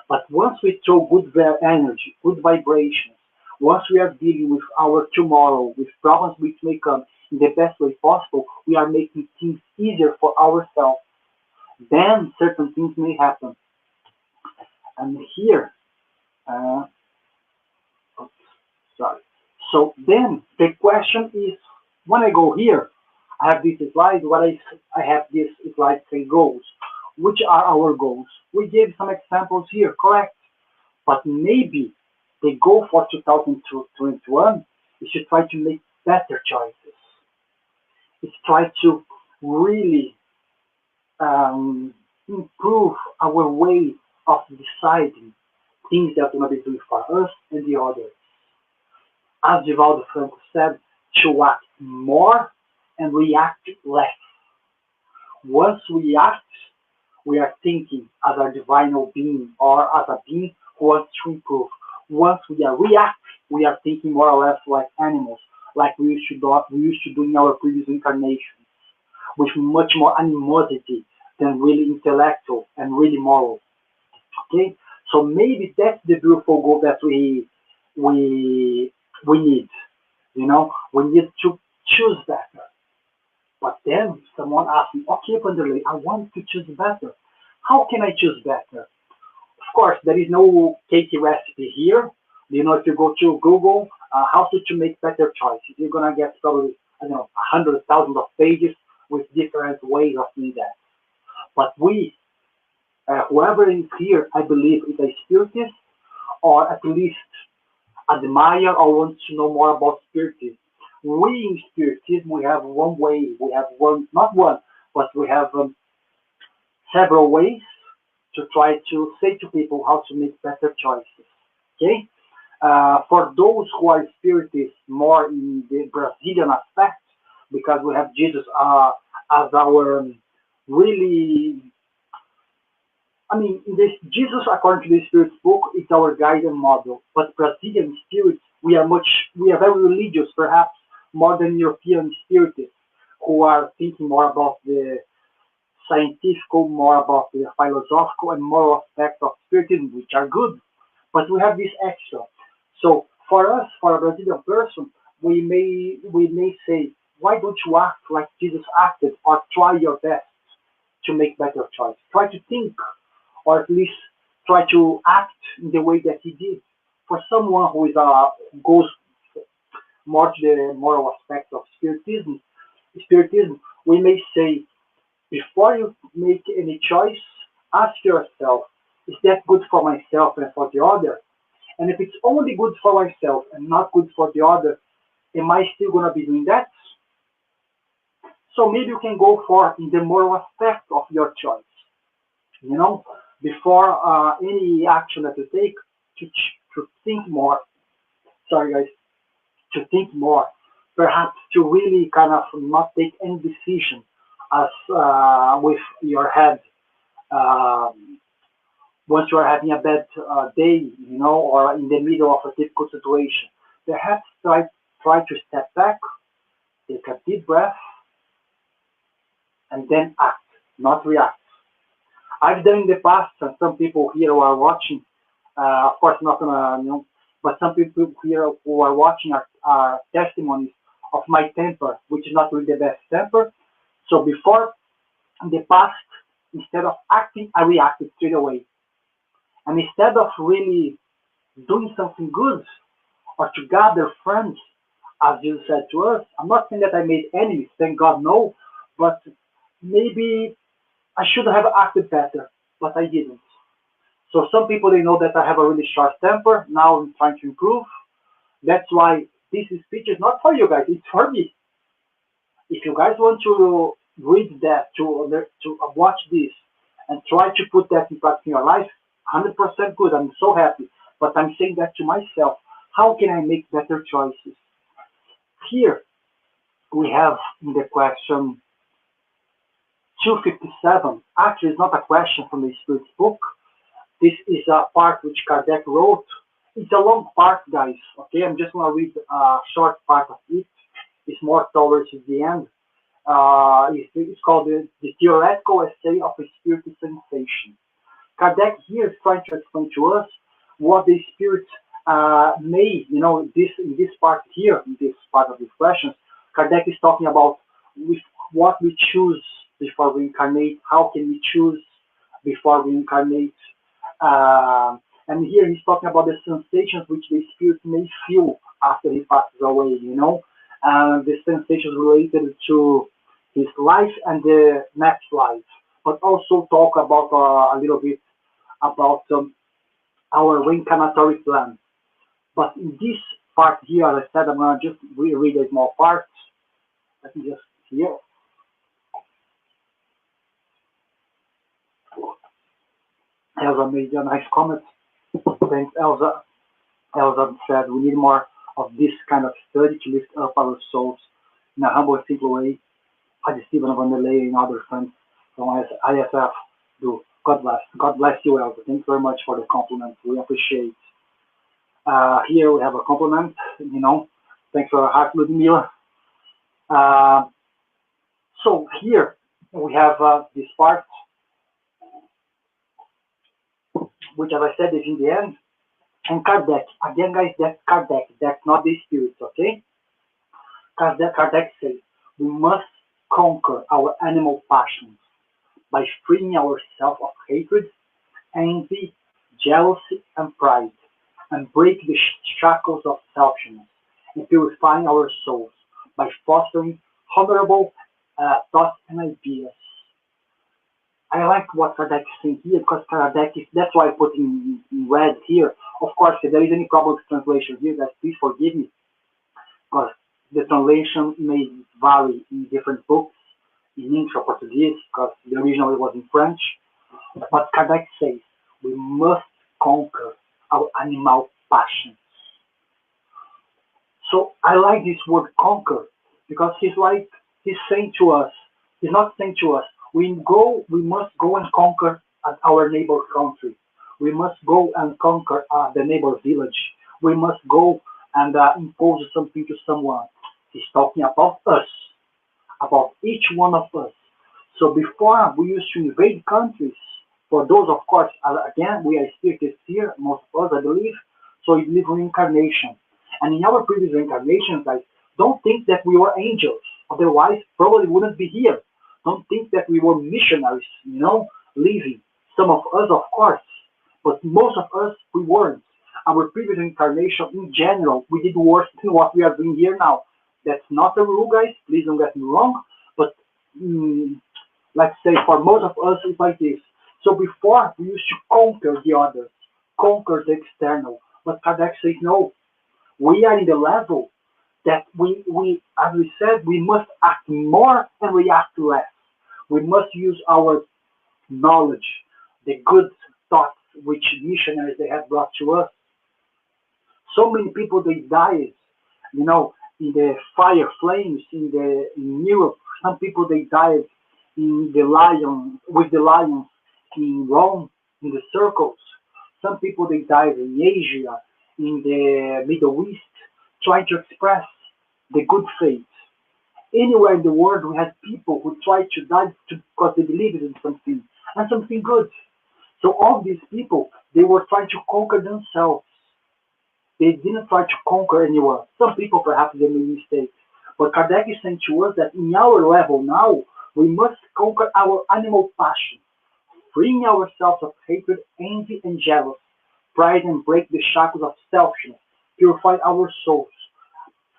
But once we throw good energy, good vibrations, once we are dealing with our tomorrow, with problems which may come in the best way possible, we are making things easier for ourselves. Then certain things may happen. And here, oops, sorry. So then the question is, when I go here, I have this slide. I have this slide say goals. Which are our goals? We gave some examples here, correct? But maybe the goal for 2021 is to try to make better choices. It's try to really improve our way of deciding things that are going to be doing for us and the others. As Divaldo Franco said, to act more and react less. Once we act, we are thinking as a divine being or as a being who wants to improve. Once we react, we are thinking more or less like animals, like we used to do in our previous incarnations, with much more animosity than really intellectual and really moral. Okay, so maybe that's the beautiful goal that we need. We need to choose better. But then someone asked me, okay, Vanderlei, I want to choose better. How can I choose better? Of course, there is no cake recipe here. If you go to Google, how to make better choices, you're going to get probably, 100,000 of pages with different ways of doing that. But whoever is here, I believe, is a spiritist, or at least admire or want to know more about spiritism. We in spiritism, we have one way, we have not one, but we have several ways to try to say to people how to make better choices. Okay? For those who are spiritists more in the Brazilian aspect, because we have Jesus as our really, in this Jesus, according to the Spirit's book, it's our guide and model. But Brazilian spirits, we are very religious, perhaps more than European spiritists, who are thinking more about the scientific, more about the philosophical and moral aspects of spiritism, which are good. But we have this extra. So for us, for a Brazilian person, we may say, why don't you act like Jesus acted, or try your best to make better choices? Try to think, or at least try to act in the way that he did. For someone who goes more to the moral aspect of spiritism, we may say, before you make any choice, ask yourself, is that good for myself and for the other? And if it's only good for myself and not good for the other, am I still going to be doing that? So maybe you can go for the moral aspect of your choice. Before any action that you take, to think more. Sorry, guys. To think more. Perhaps to really kind of not take any decision as with your head once you are having a bad day, or in the middle of a difficult situation. Perhaps try to step back, take a deep breath, and then act, not react. I've done in the past, and some people here who are watching, of course not gonna, but some people here who are watching are testimonies of my temper, which is not really the best temper. So before, in the past, instead of acting, I reacted straight away. And instead of really doing something good or to gather friends, as you said to us, I'm not saying that I made enemies, thank God no, but maybe I should have acted better, but I didn't. So some people they know that I have a really short temper. Now I'm trying to improve. That's why this speech is not for you guys, it's for me. If you guys want to read that, to watch this, and try to put that in practice in your life, 100% good. I'm so happy. But I'm saying that to myself. How can I make better choices? Here we have in the question 257. Actually, it's not a question from the Spirit's book. This is a part which Kardec wrote. It's a long part, guys. Okay, I'm just going to read a short part of it. It's more towards the end. It's called the Theoretical Essay of a Spirit Sensation. Kardec here is trying to explain to us what the spirit may, this in this part here, in this part of the questions, Kardec is talking about with what we choose before we incarnate, how can we choose before we incarnate, and here he's talking about the sensations which the spirit may feel after he passes away, the sensations related to his life and the next life, but also talk about a little bit about our reincarnatory plan. But in this part here, as I said, I'm going to just reread a small part. Let me just here. Elsa made a nice comment. Thanks, Elsa. Elsa said we need more of this kind of study to lift up our souls in a humble and simple way, as Stephen van der Leyen and other friends from ISF do. God bless. God bless you, Elsa. Thanks very much for the compliment. We appreciate. Here we have a compliment. Thanks for your heart, Ludmila. So here we have this part, which, as I said, is in the end. And Kardec, again, guys, that's Kardec. That's not the spirit, okay? Kardec says we must conquer our animal passions by freeing ourselves of hatred, envy, jealousy, and pride, and break the shackles of selfishness, and purifying our souls by fostering honorable thoughts and ideas. I like what Kardec is saying here because Kardec is, that's why I put in red here. Of course, if there is any problem with translation here, guys, please forgive me because the translation may vary in different books, in English or Portuguese, because the original was in French. But Kardec says we must conquer our animal passions. So I like this word conquer because he's saying to us, he's not saying to us, we must go and conquer our neighbor country. We must go and conquer the neighbor village. We must go and impose something to someone. He's talking about us, about each one of us. So before we used to invade countries, for those, of course, again, we are spiritists here, most of us, I believe, so we live reincarnation. And in our previous reincarnations, I don't think that we were angels. Otherwise, probably wouldn't be here. Don't think that we were missionaries, living. Some of us, of course, but most of us, we weren't. Our previous incarnation, in general, we did worse than what we are doing here now. That's not a rule, guys. Please don't get me wrong. But let's say for most of us, it's like this. So before, we used to conquer the others, conquer the external. But Kardec says, no, we are in the level that as we said, we must act more and react less. We must use our knowledge, the good thoughts which missionaries they have brought to us. So many people they died, in the fire flames in Europe. Some people they died in the with the lions in Rome in the circles. Some people they died in Asia, in the Middle East, trying to express the good faith. Anywhere in the world, we had people who tried to die because they believed in something and something good. So all these people, they were trying to conquer themselves. They didn't try to conquer anyone. Some people perhaps they made mistakes. But Kardec is saying to us that in our level now, we must conquer our animal passion, freeing ourselves of hatred, envy, and jealousy, pride, and break the shackles of selfishness, purify our souls,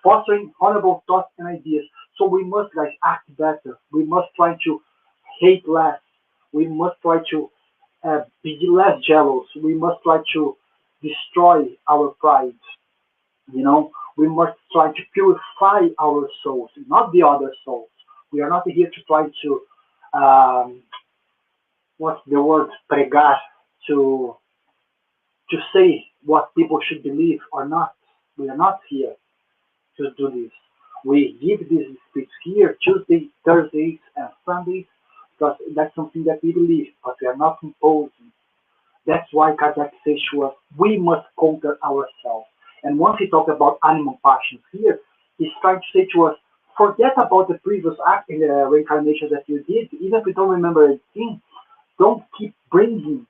fostering honorable thoughts and ideas. So we must, guys, act better. We must try to hate less. We must try to be less jealous. We must try to destroy our pride. We must try to purify our souls, not the other souls. We are not here to try to, what's the word, pregar, to to say what people should believe or not. We are not here to do this. We give this speech here Tuesday, Thursdays, and Sundays because that's something that we believe, but we are not imposing. That's why Kardec says to us, we must conquer ourselves. And once he talks about animal passions here, he's trying to say to us, forget about the previous act in the reincarnation that you did, even if you don't remember anything. Don't keep bringing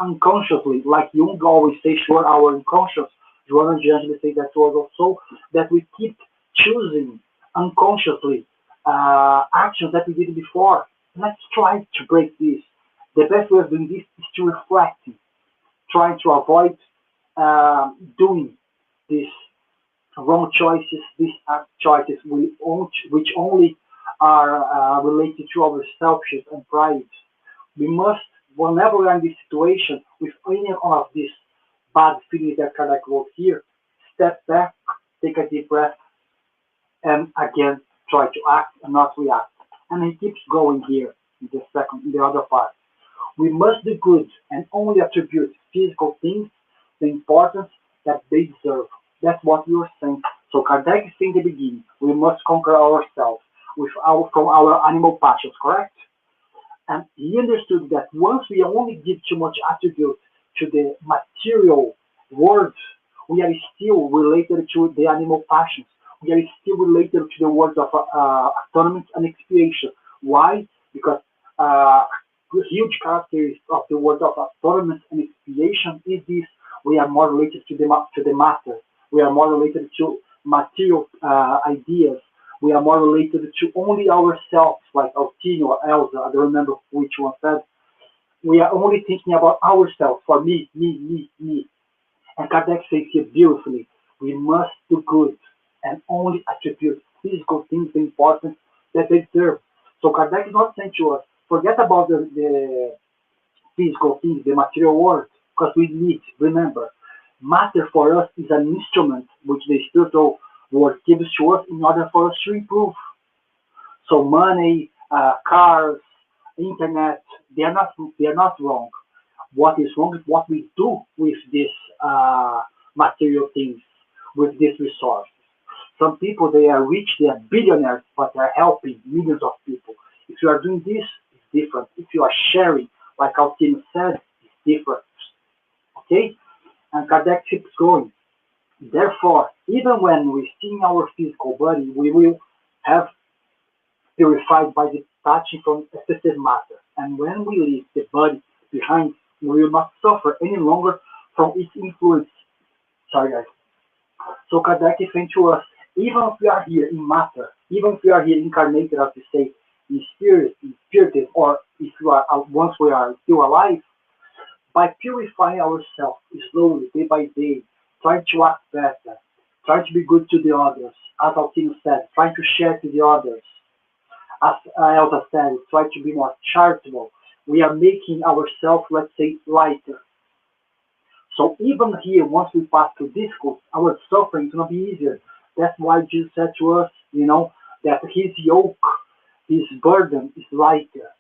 unconsciously, like Jung always says, sure, our unconscious. Joanna Angeli say that to us also, that we keep choosing unconsciously actions that we did before. Let's try to break this. The best way of doing this is to reflect, trying to avoid doing these wrong choices, these choices which only are related to our selfishness and pride. We must, whenever we are in this situation, with any of these bad feelings that Kardec wrote here, step back, take a deep breath, and again try to act and not react. And he keeps going here in the other part. We must do good and only attribute physical things the importance that they deserve. That's what we were saying. So Kardec is saying in the beginning, we must conquer ourselves from our animal passions, correct? And he understood that once we only give too much attribute to the material words, we are still related to the animal passions. We are still related to the words of atonement and expiation. Why? Because the huge characteristic of the word of atonement and expiation is this: we are more related to the matter. We are more related to material ideas. We are more related to only ourselves, like Altino or Elsa. I don't remember which one said. We are only thinking about ourselves, for me, me, me, me. And Kardec says here beautifully, we must do good and only attribute physical things the importance that they deserve. So Kardec is not saying to us, forget about the physical things, the material world, because we need, remember, matter for us is an instrument which the spiritual world gives to us in order for us to improve. So money, cars, internet, they are not wrong. What is wrong is what we do with these material things, with this resource. Some people, they are rich, they are billionaires, but they're helping millions of people. If you are doing this, it's different. If you are sharing, like our team said, it's different. Okay? And Kardec keeps going. Therefore, even when we see our physical body, we will have purified by the touching from excessive matter. And when we leave the body behind, we will not suffer any longer from its influence. Sorry, guys. So Kardec is saying to us, even if we are here in matter, even if we are here incarnated, as we say, in spirit, in spirited, or if we are once we are still alive, by purifying ourselves slowly, day by day, trying to act better, trying to be good to the others, as Altino said, trying to share to the others, as Elsa said, try to be more charitable, we are making ourselves, let's say, lighter. So even here, once we pass through difficult, our suffering is going to be easier. That's why Jesus said to us, that his yoke, his burden is lighter.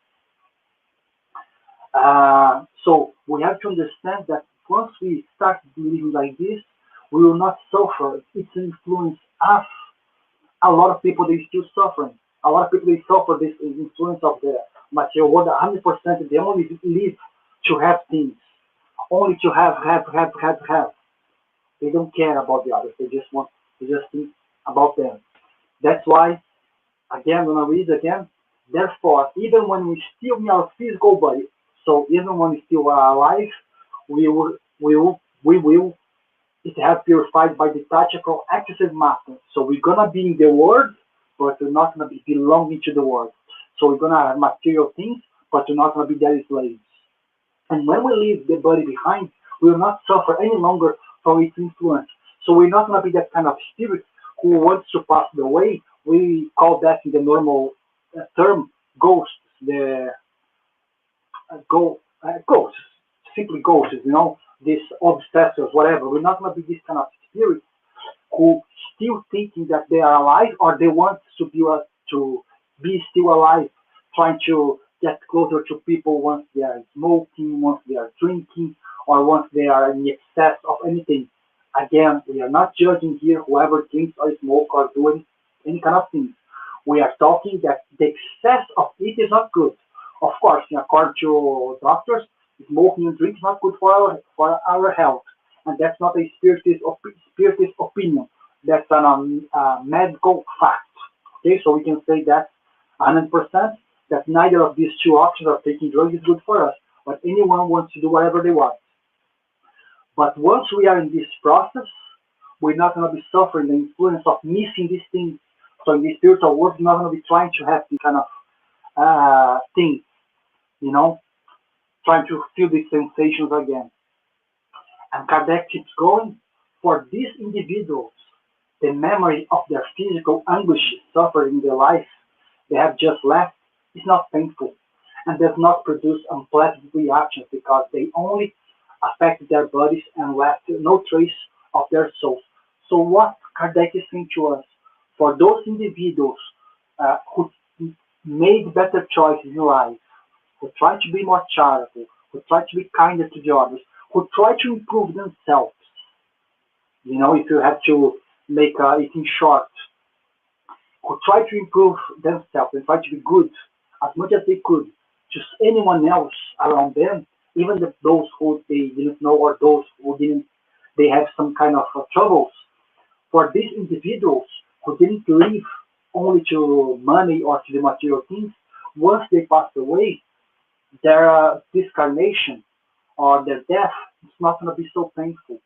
So we have to understand that once we start living like this, we will not suffer. It's influence us. A lot of people, they still suffering. A lot of people, they suffer this influence of the material world. 100%, they only live to have things. Only to have. They don't care about the others. They just think about them. That's why, again, when I read again, therefore, even when we still in our physical body, so even when we still are alive, we will it have purified by the touch of excessive matter. So we're gonna be in the world, but we're not gonna be belonging to the world. So we're gonna have material things, but we're not gonna be their slaves. And when we leave the body behind, we will not suffer any longer from its influence. So we're not going to be that kind of spirit who wants to pass away. We call that in the normal term ghosts, the ghosts, simply ghosts, these obsessors, whatever. We're not going to be this kind of spirit who still thinking that they are alive or they want to be still alive, trying to get closer to people once they are smoking, once they are drinking, or once they are in excess of anything. Again, we are not judging here whoever drinks or smoke or doing any kind of thing. We are talking that the excess of it is not good. Of course, according to doctors, smoking and drinking is not good for our health, and that's not a spiritist opinion. That's a medical fact. Okay, so we can say that 100% that neither of these two options of taking drugs is good for us. But anyone wants to do whatever they want. But once we are in this process, we're not going to be suffering the influence of missing these things. So in the spiritual world, we're not going to be trying to have these kind of things, you know, trying to feel these sensations again. And Kardec keeps going. For these individuals, the memory of their physical anguish suffered in their life they have just left is not painful and does not produce unpleasant reactions because they only affect their bodies and left no trace of their souls. So what Kardec is saying to us, for those individuals who made better choices in life, who try to be more charitable, who try to be kinder to the others, who try to improve themselves, if you have to make it in short, who try to improve themselves and try to be good as much as they could to anyone else around them, even those who they didn't know or those who didn't, they have some kind of troubles. For these individuals who didn't live only to money or to the material things, once they passed away, their discarnation or their death is not going to be so painful.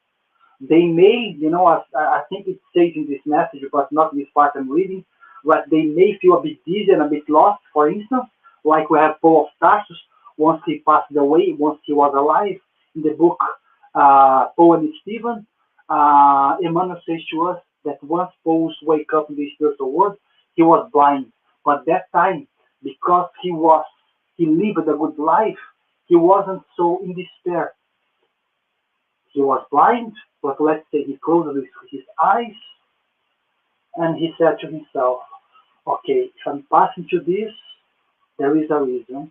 They may, as I think it says in this message, but not in this part I'm reading, but they may feel a bit dizzy and a bit lost, for instance, like we have Paul of Tarsus, once he passed away, once he was alive, in the book Paul and Stephen, Emmanuel says to us that once Paul wake up in the spiritual world, he was blind. But that time, because he lived a good life, he wasn't so in despair. He was blind, but let's say he closed his eyes and he said to himself, okay, if I'm passing to this, there is a reason,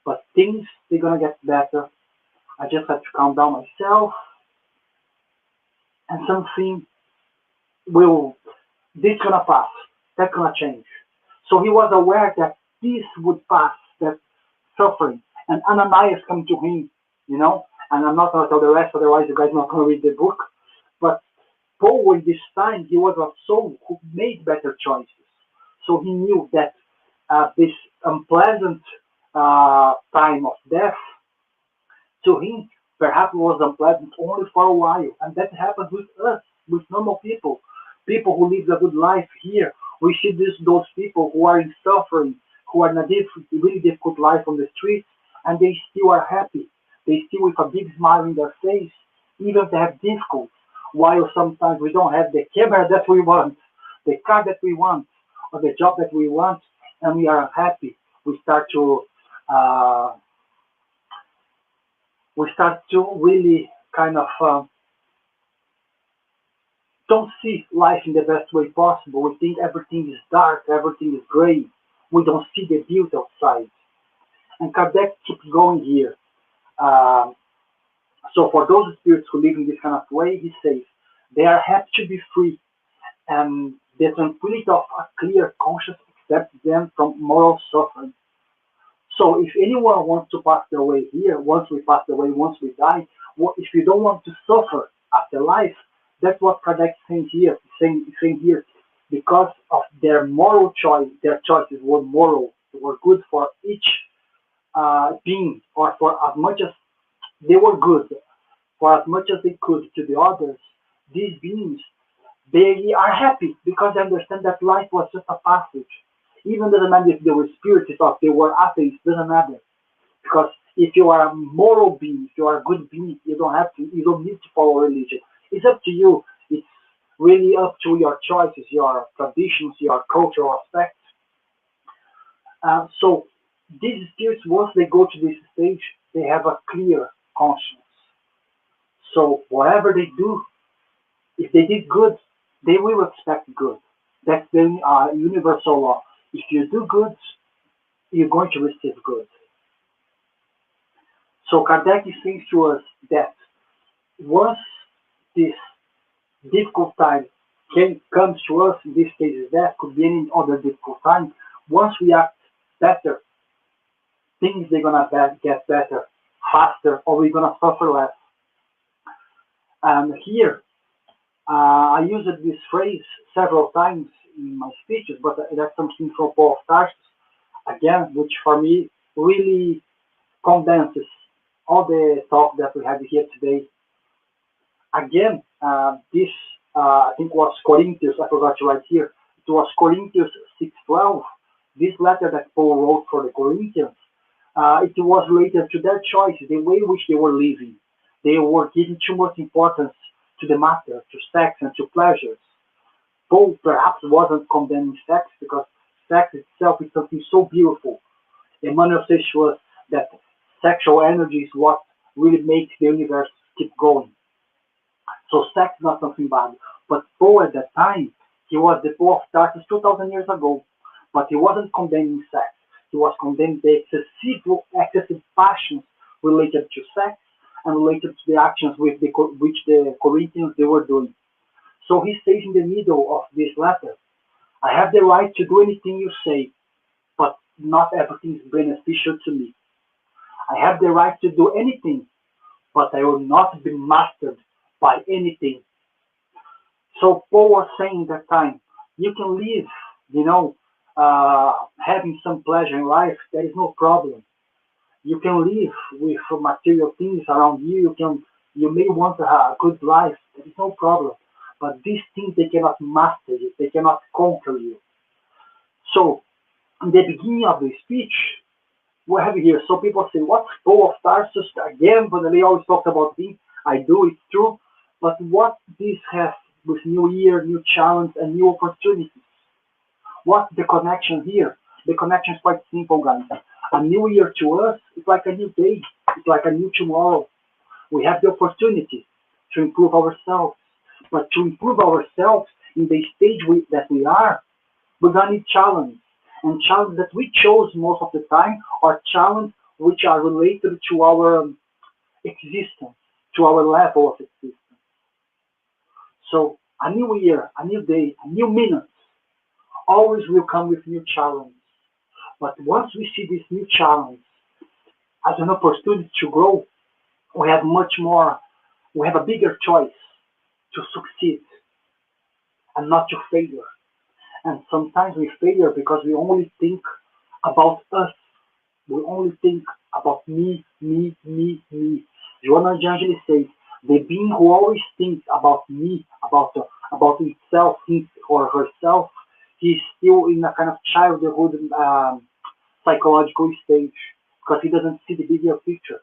but things, they're going to get better. I just have to calm down myself and something this going to pass, that's going to change. So he was aware that this would pass, that suffering. And Ananias come to him, and I'm not going to tell the rest, otherwise you guys are not going to read the book. But Paul, in this time, he was a soul who made better choices. So he knew that this unpleasant time of death, to him, perhaps was unpleasant only for a while. And that happens with us, with normal people who live a good life here. We see those people who are in suffering, who are in a really difficult life on the streets, and they still are happy. They still with a big smile in their face, even if they have difficulties. While sometimes we don't have the camera that we want, the car that we want, or the job that we want, and we are unhappy. We start to really kind of don't see life in the best way possible. We think everything is dark, everything is gray. We don't see the beauty outside. And Kardec keeps going here. So for those spirits who live in this kind of way, he says, they are happy to be free, and the tranquility of a clear conscience accepts them from moral suffering. So if anyone wants to pass away here, once we pass away, once we die, if you don't want to suffer after life, that's what Kardec is saying here, because of their moral choice, their choices were moral, were good for each being, or for as much as they were good, for as much as they could to the others, these beings, they are happy because they understand that life was just a passage. Even doesn't matter if they were spirits or if they were atheists, doesn't matter. Because if you are a moral being, if you are a good being, you don't need to follow religion. It's up to you. It's really up to your choices, your traditions, your cultural aspects. So these spirits, once they go to this stage, they have a clear conscience. So whatever they do, if they did good, they will expect good. That's the universal law. If you do good, you're going to receive good. So Kardec is saying to us that once this difficult time comes to us, in this case that could be any other difficult time, once we act better, things they're gonna get better faster, or we're gonna suffer less. And here, I used this phrase several times in my speeches, but that's something from Paul of Tarsus, again, which for me really condenses all the talk that we had here today. Again, this I think was Corinthians. I forgot to write here. It was Corinthians 6:12. This letter that Paul wrote for the Corinthians. It was related to their choices, the way in which they were living. They were giving too much importance to the matter, to sex and to pleasures. Paul perhaps wasn't condemning sex because sex itself is something so beautiful. Emmanuel says to us that sexual energy is what really makes the universe keep going. So sex is not something bad. But Paul at that time, he was the Paul of Tarsus 2,000 years ago. But he wasn't condemning sex. He was condemning the excessive passions related to sex and related to the actions which the Corinthians they were doing. So he says in the middle of this letter, I have the right to do anything you say, but not everything is beneficial to me. I have the right to do anything, but I will not be mastered by anything. So Paul was saying that time, you can live, you know, having some pleasure in life, there is no problem. You can live with material things around you. You may want to have a good life. There is no problem. But these things, they cannot master you. They cannot conquer you. So, in the beginning of the speech, we have here. So people say, what's Paul of Tarsus again? But they always talk about me. I do, it's true. But what this has with new year, new challenge, and new opportunities? What's the connection here? The connection is quite simple, guys. A new year to us is like a new day. It's like a new tomorrow. We have the opportunity to improve ourselves. But to improve ourselves in the stage that we are, we're going to need challenge. And challenges that we chose most of the time are challenges which are related to our existence, to our level of existence. So a new year, a new day, a new minute always will come with new challenges. But once we see this new challenge as an opportunity to grow, we have much more, we have a bigger choice to succeed and not to failure. And sometimes we failure because we only think about us. We only think about me, me, me, me. Joanna de Angelis says, the being who always thinks about me, about himself, him or herself, he's still in a kind of childhood psychological stage because he doesn't see the bigger picture.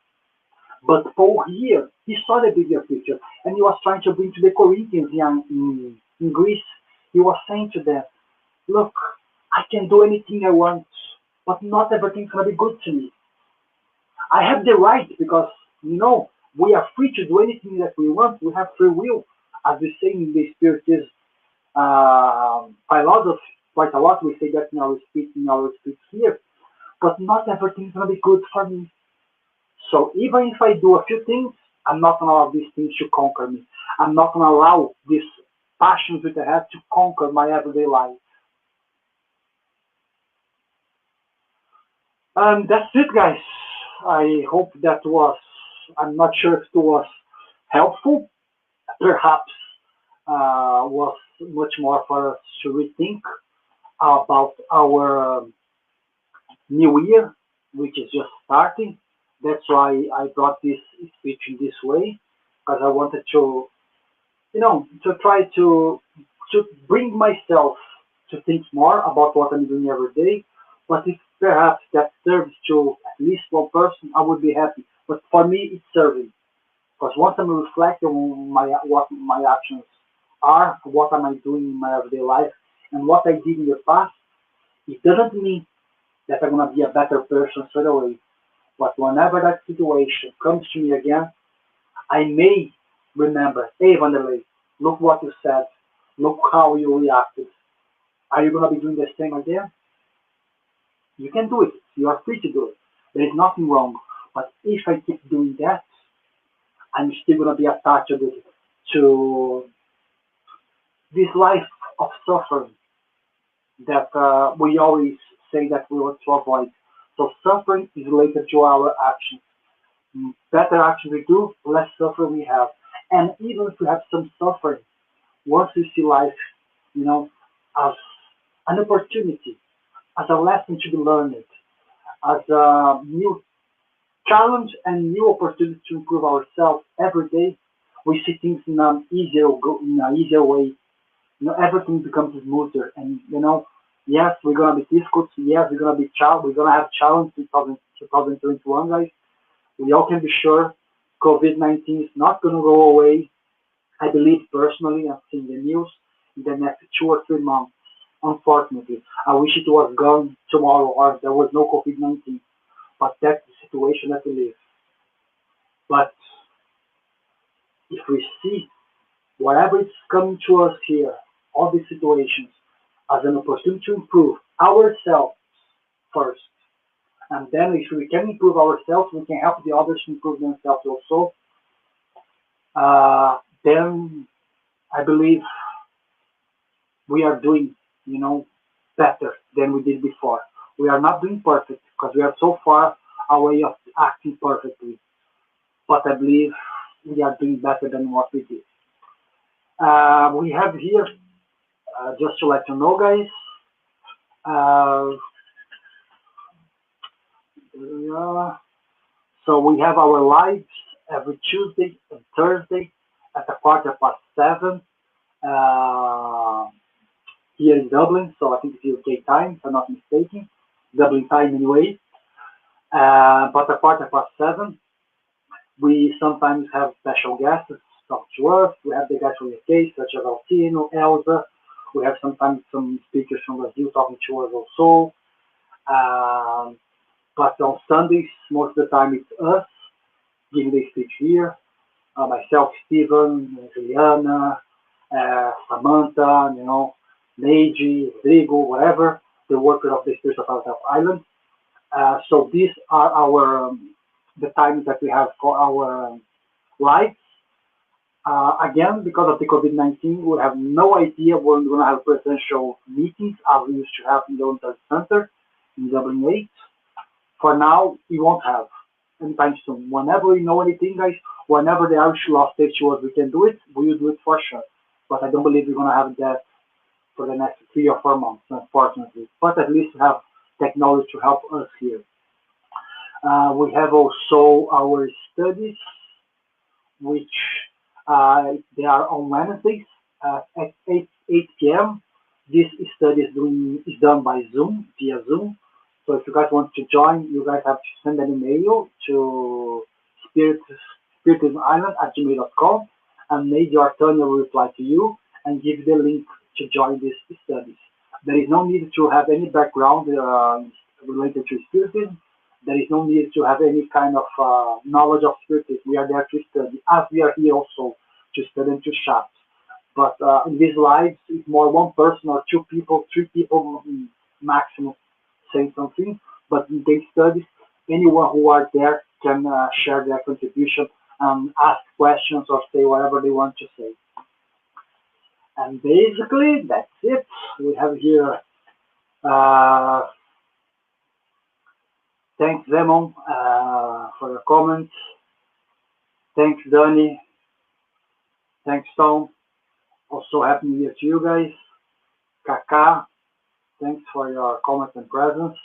But Paul here, he saw the bigger picture and he was trying to bring to the Corinthians in Greece. He was saying to them, look, I can do anything I want, but not everything's going to be good to me. I have the right because, we are free to do anything that we want. We have free will, as we say in the Spiritist philosophy. Quite a lot we say that in our speech here. But not everything's going to be good for me. So even if I do a few things, I'm not going to allow these things to conquer me. I'm not going to allow these passions that I have to conquer my everyday life. And that's it, guys. I hope that was, I'm not sure if it was helpful. Perhaps was much more for us to rethink about our new year, which is just starting. That's why I brought this speech in this way, because I wanted to, to try to bring myself to think more about what I'm doing every day. But if perhaps that serves to at least one person, I would be happy. But for me, it's serving. Because once I'm reflecting on what my actions are, what am I doing in my everyday life, and what I did in the past, it doesn't mean that I'm gonna be a better person straight away. But whenever that situation comes to me again, I may remember, hey Vanderlei, look what you said, look how you reacted. Are you gonna be doing the same again? You can do it. You are free to do it. There is nothing wrong. But if I keep doing that, I'm still gonna be attached to this life of suffering that we always say that we want to avoid. So suffering is related to our actions. Better actions we do, less suffering we have. And even if we have some suffering, once we see life, you know, as an opportunity, as a lesson to be learned, as a new challenge and new opportunity to improve ourselves every day, we see things in an easier way. Everything becomes smoother, and yes, we're gonna be difficult. Yes, we're gonna have challenge in 2021, guys. We all can be sure COVID-19 is not gonna go away. I believe personally, I've seen the news in the next 2 or 3 months. Unfortunately, I wish it was gone tomorrow or there was no COVID-19, but that's the situation that we live. But if we see whatever is coming to us here, all these situations, as an opportunity to improve ourselves first, and then if we can improve ourselves, we can help the others to improve themselves also. Then I believe we are doing, better than we did before. We are not doing perfect because we are so far away of acting perfectly, but I believe we are doing better than what we did. We have here, just to let you know, guys, uh, yeah, so we have our lives every Tuesday and Thursday at a 7:15 uh, here in Dublin. So I think it's UK time, if I'm not mistaken. Dublin time anyway. But at 7:15, we sometimes have special guests talk to us. We have the guys from UK, such as Altino, Elsa. We have sometimes some speakers from Brazil talking to us also. Um, but on Sundays, most of the time it's us giving the speech here. Myself, Stephen, Juliana, Samantha, Neji, Rodrigo, whatever, the worker of the Spirit of South Island. So these are the times that we have for our lives. Again, because of the COVID-19, we have no idea when we're going to have presidential meetings as we used to have in the Olympic Center in Dublin 8. For now, we won't have anytime soon. Whenever we know anything, guys, whenever the Irish law states to us we can do it, we will do it for sure. But I don't believe we're going to have that for the next 3 or 4 months, unfortunately. But at least we have technology to help us here. We have also our studies, which they are on Wednesdays at 8 p.m. This study is done by Zoom, via Zoom. So if you guys want to join, you guys have to send an email to spiritismisland@gmail.com, and maybe your attorney will reply to you and give the link to join these studies. There is no need to have any background related to Spiritism. There is no need to have any kind of knowledge of Spiritism. We are there to study, as we are here also to study and to chat. But in these lives, it's more one person or 2 people, 3 people maximum saying something. But in these studies, anyone who are there can share their contribution and ask questions or say whatever they want to say. And basically, that's it. We have here, uh, thanks Zemon for your comments. Thanks Donny. Thanks Tom. Also happy New Year to you guys. Kaka, thanks for your comments and presence.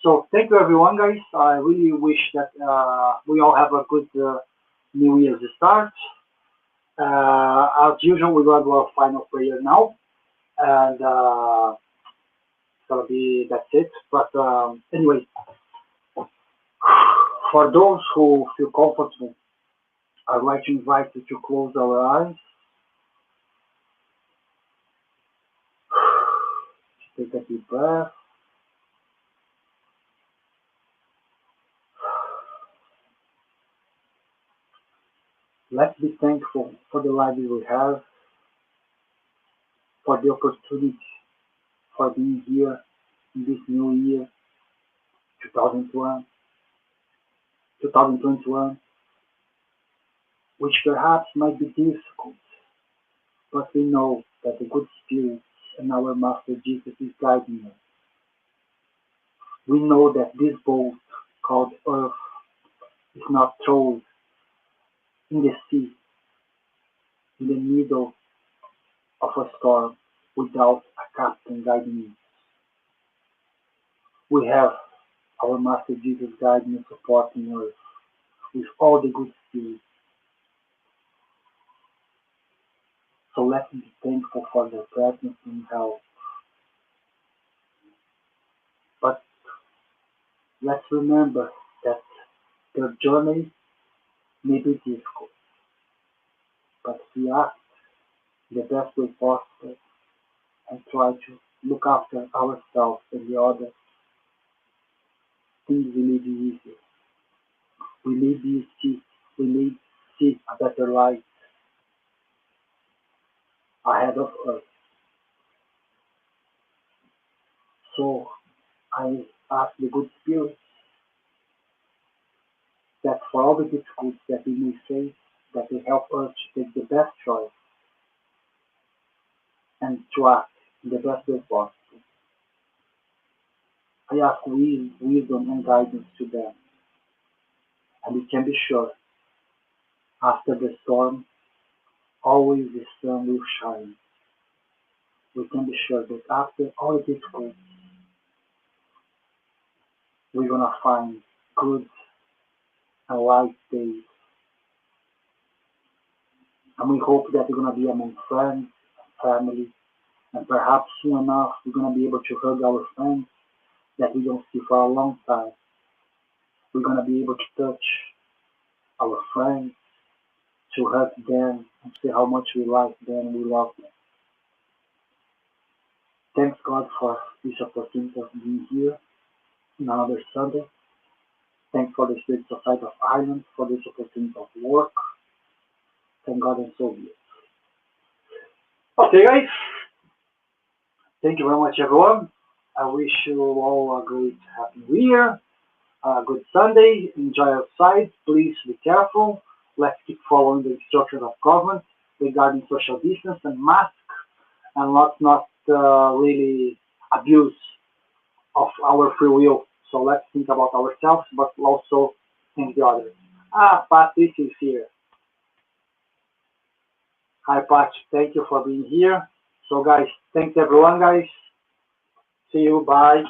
So thank you everyone, guys. I really wish that we all have a good New Year's start. As usual, we're going to do our final prayer now. And that's it. But anyway, for those who feel comfortable, I'd like to invite you to close our eyes, take a deep breath. Let's be thankful for the life we have, for the opportunity for being here in this new year, 2001, 2021, which perhaps might be difficult, but we know that the good spirit and our Master Jesus is guiding us. We know that this boat called Earth is not thrown in the sea in the middle of a storm without a captain guiding us. We have our Master Jesus guiding and supporting us with all the good spirits. So let's be thankful for their presence and help. But let's remember that their journey may be difficult, but we act the best way possible and try to look after ourselves and the others, things will be easier. We may be see, we may see a better life ahead of us. So I ask the good spirit that for all the difficulties that we may face, that they help us to take the best choice and to act in the best way possible. I ask wisdom and guidance to them, and we can be sure after the storm, always the sun will shine. We can be sure that after all the difficulties, we're gonna find good and light days. And we hope that we're gonna be among friends, family, and perhaps soon enough we're gonna be able to hug our friends that we don't see for a long time. We're gonna be able to touch our friends, to hug them, and say how much we like them, we love them. Thanks God for this opportunity of being here on another Sunday. Thanks for the Spirit Society of Ireland for this opportunity of work. Thank God and so be it. Okay, guys. Thank you very much, everyone. I wish you all a great Happy New Year, a good Sunday. Enjoy outside. Please be careful. Let's keep following the instructions of government regarding social distance and masks, and let's not really abuse of our free will. So let's think about ourselves, but also think the others. Patrice is here. Hi, Pat. Thank you for being here. So, guys, thanks everyone, guys. See you. Bye.